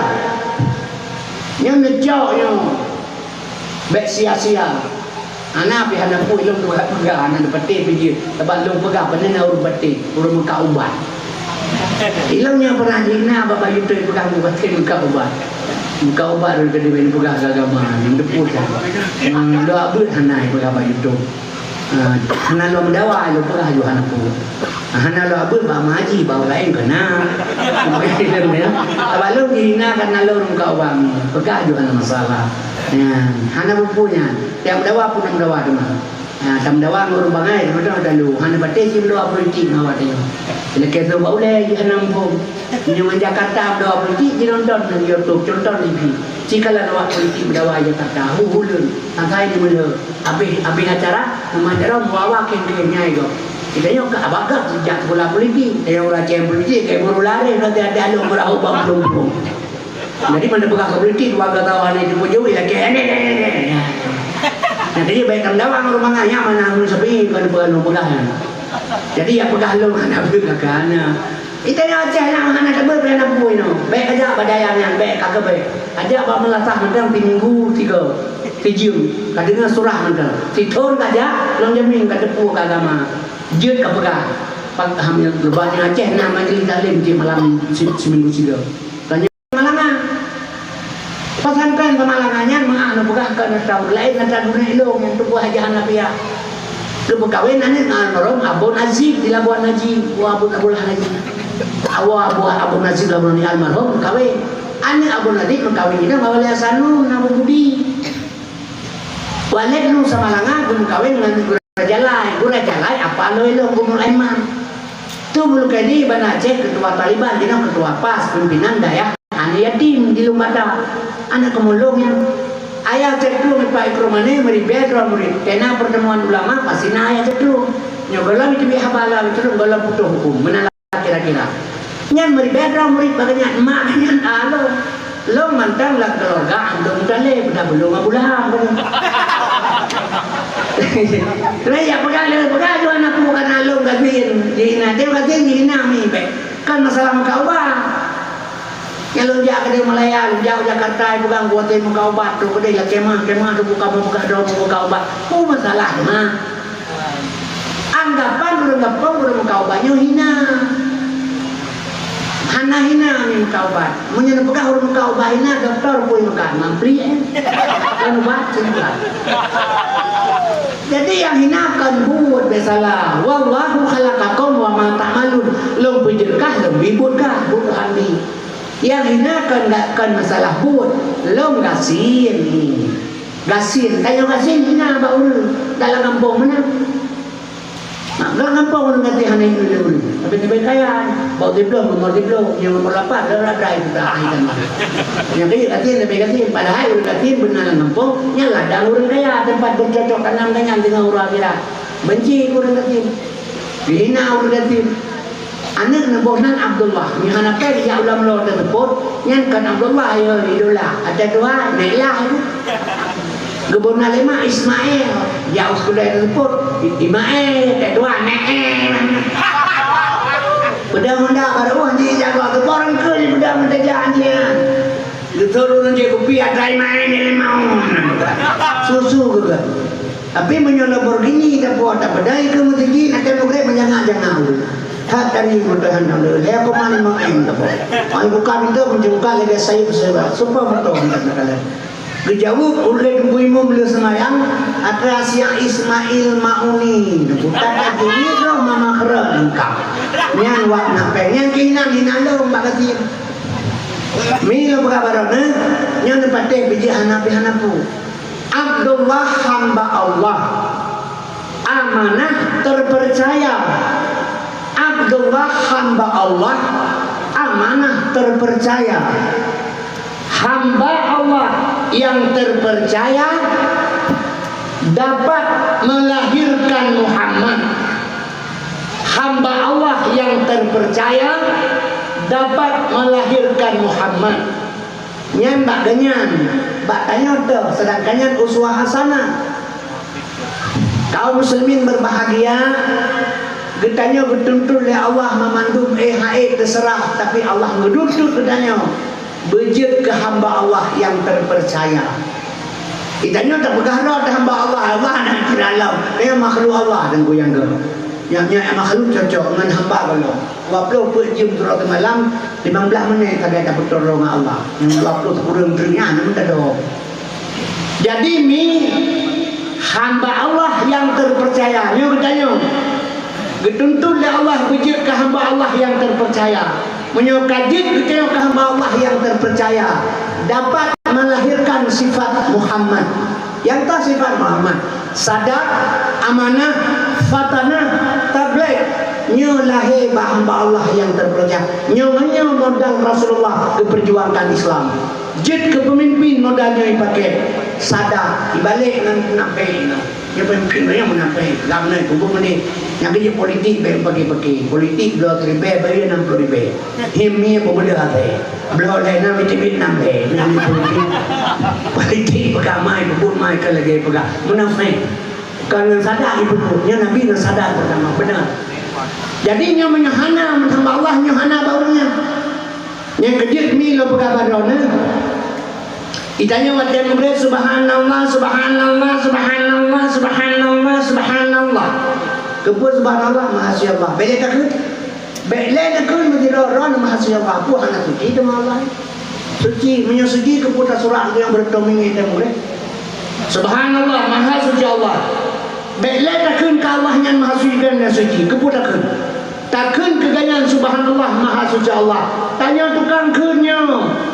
yang ngejauh yang bek sia-sia anak pi anak pun ilmu pegang anak peti pergi tempat lu pegang benar urut peti urut muka ubat ilmunya pernah dina bapa itu pegang muka peti muka ubat muka ubat urut gede ben pegang agama yang deput doa but hanai pegang bapa itu hana lo mendawa lo pegah jo hana pu hana lo abul ba maji ba lain kena abalo gina kana lo muka ubat pegah jo hana masalah hana punya yang mendawa pun mendawa tu mah tam dawa ngurung bangai macam ada lu hana batik sim doa politik ngawat dia lekas tu ba ulai di hana pun ni Jakarta doa politik di nonton di YouTube contoh TV cikala doa politik berdawa Jakarta hulun santai di mula habis acara nama acara bawa ken-kennya itu kita yo ka abagak sejak bola politik yang ora cem politik kayak buru lari nanti ada lu berau bang lumpung jadi mana bekas politik warga tahu ada di pojok lagi nah jadi baik kamdawang rumahnya mana anu sepi kan bukan pegangan jadi ya pegah lu mana pegangan itu yang Aceh nak mana tebel pernah pui no baik aja badayang yang baik kagak baik aja bak melatah mentang minggu 3 jam kadang surah mentang si ton aja long jamin ka tepu ka agama jeut ka pegah pag hamil lebarnya Aceh nama jadi dalim di malam seminggu siga. Tanya Malangan. Pesantren Malangannya menganu bukan ke tahun lain nanti dunia ilmu yang tubuh haji Hanafiya. Lu berkawin nanti almarhum Abu Nazib di Labuan Haji, Abu Nazib. Abu Nazib Labuan almarhum berkawin. Ane Abu Nazib berkawin ini bawa Liasanu Nabu Budi. Walek nu sama Malangan berkawin dengan Gura Jalai apa lo ilmu Gumul Aiman. Tu bulu kini Banda Aceh ketua Taliban, dia ketua PAS pimpinan dayak. Ane yatim di Lumbata. Anak kemulungnya. Ayah cek dulu Pak Ikromane meri bedro murid. Kena pertemuan ulama pasti na ayah cek dulu. Nyogolam itu bihabala itu ngolam putus hukum. Mana kira-kira. Nyan meri bedro murid baganya emak nyan alo. Lo mantang lah keluarga andong tale benda belum abulah. Raya pegang jo anak bukan alo gatin. Dina dia gatin dina mi be. Kan masalah makaubah. Kalau dia ke Malaya, jauh Jakarta, bukan buat dia muka obat, tu kedai lah kemah tu buka dom muka obat. Masalah mah. Anggapan udah muka obatnya hina. Hina ni muka obat. Menyentuh pegang orang muka obat hina, doktor pun muka mampri kan obat sendiri. Jadi yang hinakan buat bersalah. Wallahu khalaqakum wa ma ta'malun. Long pikirkah, long bibutkah, bukan ni. Yang hinakan gak kan masalah buat lo gasin kayak gasin hina baul dalam kampung mana dalam kampung orang kata hana itu tapi tiba kaya bau diplom umur diplom yang umur 8 dah ada itu dah akhirnya yang kaya katin lebih katin padahal orang katin benar kampung nyala dah orang kaya tempat bercocok tanam dengan orang kira benci orang katin dihina orang katin. Anak nabonan Abdullah ni hanapai dia ulam lo tersebut yang kan Abdullah ya idola ada dua Nailah itu gubernur lima Ismail ya uskulah tersebut Ismail ada dua Nail pedang-pedang baru ni jaga ke orang ke ni pedang-pedang janjian disuruh nanti kopi ada main ni mau susu juga tapi menyola begini tak buat tak pedai ke mesti nak mugre menjangan-jangan tak dari mudahan dulu. Dia aku mana main tak boleh. Aku bukan itu menjengkal lagi saya bersama. Supaya betul nak kalian. Dijawab oleh ibu-ibu beliau semayang atas yang Ismail Mauni. Bukan lagi ni loh mama keren engkau. Yang wak nape? Yang kina lo mbak kasih. Milo berkabarana. Yang tempatnya biji hanapu. Abdullah hamba Allah. Amanah terpercaya. Abdullah hamba Allah amanah terpercaya hamba Allah yang terpercaya dapat melahirkan Muhammad hamba Allah yang terpercaya dapat melahirkan Muhammad nyan bak ganyan bak tanya tu sedangkannya uswah hasanah kaum muslimin berbahagia Getanya betul-betul oleh Allah memandum terserah tapi Allah ngeduduk getanya bejit ke hamba Allah yang terpercaya. Itanya tak bergahra ke hamba Allah nak kira alam. Dia makhluk Allah dan goyang ke. Yang makhluk cocok dengan hamba kalau. 20 per jam turut malam 15 menit kagak dapat tolong Allah. Yang 20 kurang teriak namun tak ada. Jadi mi hamba Allah yang terpercaya. Yo getanya Getuntun oleh Allah wujud ke hamba Allah yang terpercaya. Menyokajit ke hamba Allah yang terpercaya. Dapat melahirkan sifat Muhammad. Yang tak sifat Muhammad. Sadaq, amanah, fatanah, tabligh. Nyo lahir hamba Allah yang terpercaya. Nyo modal Rasulullah keperjuangkan Islam. Jid kepemimpin modalnya dipakai. Sadaq, dibalik nampai ini. Dia pemimpin yang menampai. Lama kubur ni. Yang kerja politik bagi-bagi. Politik 2 ribu, bayar 60 ribu. Himi apa benda ada. Belum lain nak bitibit nampai. Politik pegamai, kubur mai ke lagi pegang. Menampai. Kalau sadar ibu punya Nabi nak sadar pertama benar. Jadi nya menyahana menambah Allah nyahana baunya. Yang kejut mi lo pegabarona. Itanya wadah murid subhanallah subhanallah subhanallah subhanallah subhanallah. Kepun subhanallah mahasya Allah. Bila tak kun? Bila tak kun menjadi orang mahasya Allah. Apa anak suci itu Allah? Suci, menyuci keputar surah yang bertoming itu boleh. Subhanallah, maha suci Allah. Bila tak kun ke Allah yang maha suci dan suci, keputar kun. Takkan keganyan subhanallah maha suci Allah. Tanya tukang kunnya.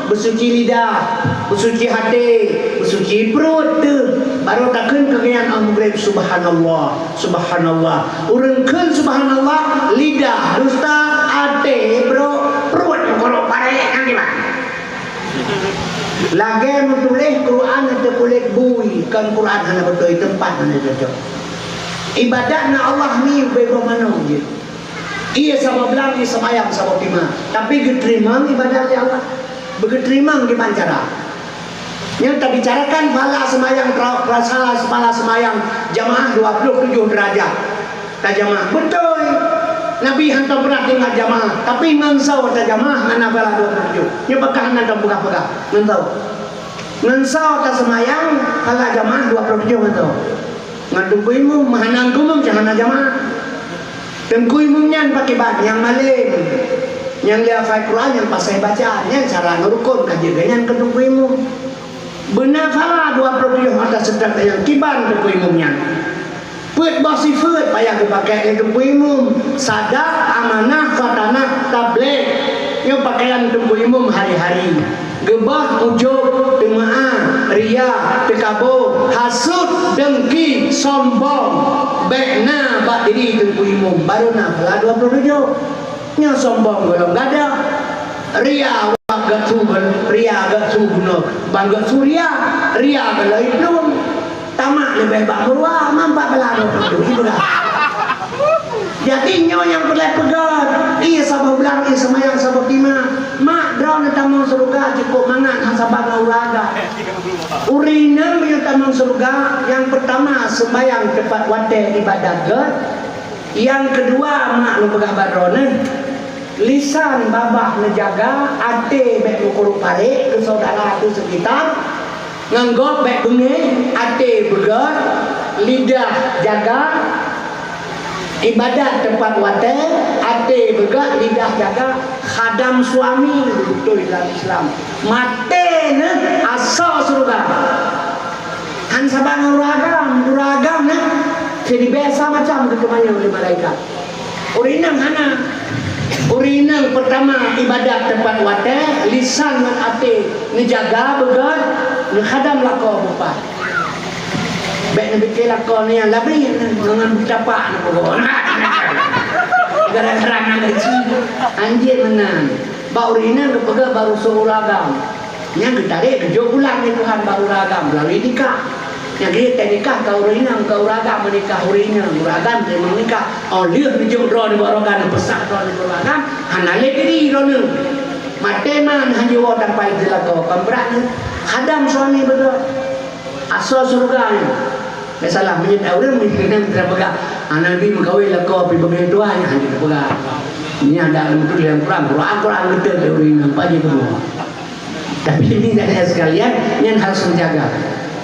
Bersuci lidah, bersuci hati, bersuci perut tu. Baru takkan keganyan amgrib subhanallah. Subhanallah. Urang kun subhanallah lidah, dusta, hati, perut korok parek kan gimana? Lagi menulis Quran atau kulit bui. Kan Quran hanya betul tempat hanya cocok. Ibadatnya Allah ni bagaimana je. Ia sama belang, ia semayang sama timah. Tapi diterima ibadah Allah. Begeterima gimana cara? Yang tak bicarakan pala semayang, pala semayang jamaah 27 derajat. Tak jamaah. Betul. Nabi hantar pernah tinggal jamaah. Tapi ngansau tak jamaah, mana pala 27. Ia bekah nanti buka-buka. Ngansau. Ngansau tak semayang, pala jamaah 27 ngansau. Ngadu imum, mahanang kumum, jangan jamaah. Tengkui mumnyan pakai ban yang malim, yang lihat Quran yang pasai bacaan, yang cara ngerukun kajian tengkui mum. Benar salah 27 ada sedang yang kiban tengkui mumnyan. Put basi food payah dipakai tengkui mum. Sadaq, amanah, fatanah, tablet. Yang pakaian tengkui mum hari-hari. Gebah, ujub, temaah, riya, tekabur, hasud, dengki, sombong. Baikna bak diri tengku imum baru nak lah 27 nya sombong belum ada ria agak tu ria agak tu guna bangga suria ria kalau itu tamak lebih bak berwa mampak belah 27 itu dah jadi nyo yang pegat iya sabah belang iya semayang sabah timah mak drone tamang surga cukup mangan hasabang uraga urina punya tamang surga yang pertama sembahyang tepat waktu ibadat God. Yang kedua mak lu pegah barone lisan babah nejaga ate bek ukur pare ke saudara tu sekitar nganggop bek bengi ate begat lidah jaga ibadat tempat waktu ate begat lidah jaga khadam suami betul dalam Islam mate ne asal surga kan sabang uragam ne jadi biasa macam ketemanya oleh malaikat urinang hana urinang pertama ibadat tempat waktu lisan dan ate nejaga begat ne khadam lako bupat baik nak fikir lakon ni yang labri dengan bercapak nak pokok gara-gara nak gaji anjir menang baru ini kepegang baru seuragam yang ketarik kejauh pulang ni Tuhan baru ragam melalui nikah yang dia tak nikah kau rinang kau ragam menikah rinang uragam terima nikah oh lihat ni jauh drone barokan besar drone uragam hanale diri drone mateman hanya wadah pai jelako pemberat ni khadam suami betul asal surga ni salah menyebut orang mungkin terpegang Nabi mengkawin lakau pergi bagi tuanya hanya terpegang ini ada betul yang Quran betul teori nampak je tu tapi ini dan sekalian yang harus menjaga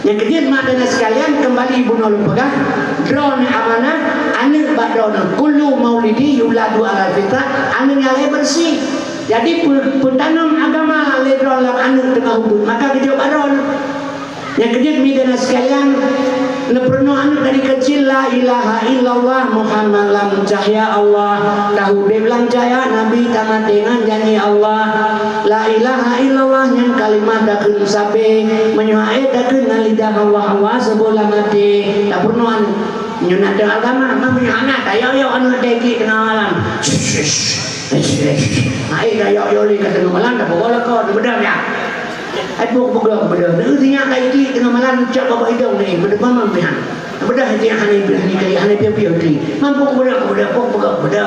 yang kedua mak dan sekalian kembali ibu nolung pegang drone amanah anak bak drone kullu maulidi yuladu ala fitrah anak yang bersih jadi petanam agama le drone lam anak tengah hubung maka kejauh drone yang kedua dan sekalian Neperno anak dari kecil la ilaha illallah Muhammad lam cahaya Allah tahu dia bilang cahaya Nabi tamat dengan janji Allah la ilaha illallah yang kalimat dakun sabe menyuai dakun lidah Allah sebelah mati tak perlu anak nyunat agama mami anak tayo anak deki tengah malam ai tayo li ke tengah malam tak boleh kau bedam ya Aku bukan benda. Nantinya kaiti tengah malam cak bapa hidung ni benda mama pian. Benda hati yang hani kali hani pian ni. Mampu benda benda.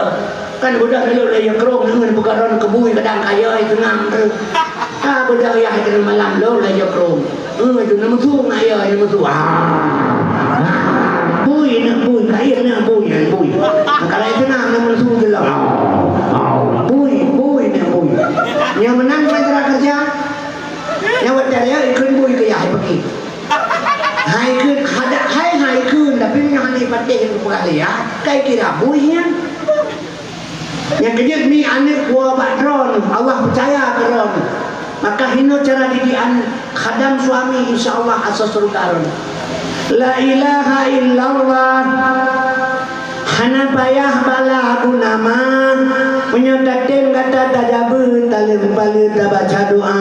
Kan benda lalu lagi kerong dengan bukan kebui kadang kaya itu ngam tu. Ah benda ya tengah malam lalu lagi kerong. Itu nama tu ngaya nama tu. Bui nak bui kaya nak bui. Kalau itu nama tu jelas. Bui nak bui. Yang menang mitra kerja yang waktu dia ikut bui ke yang pergi. Hai ikut ada hai ikut tapi yang mai patih yang pengalian kai kira buihnya yang kejut mi anak buah bakron Allah percaya keron maka hino cara didian khadam suami insyaallah asas surga la ilaha illallah hana payah bala aku nama menyatakan kata tajabu talim palu baca doa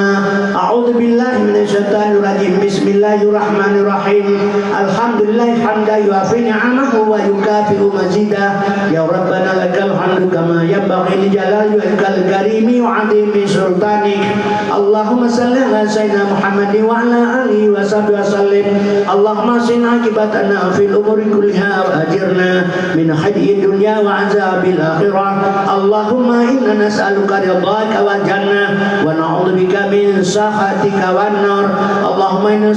a'udzubillahi minasyaitonir rajim bismillahirrahmanirrahim alhamdulillah hamdan yuafi ni'amahu wa yukafi'u mazidah ya rabbana lakal hamdu kama yanbaghi li jalali wajhikal karimi wa 'azimi sultanik Allahumma shalli ala sayyidina Muhammadin wa ala alihi wa sahbihi wasallim Allahumma sinna akibatana fil umuri kulliha wa ajirna min hadi dunya wa azabil akhirah Allahumma inna nas'aluka ridhaka wal jannah wa na'udzubika min sakhatika wan nar Allahumma inna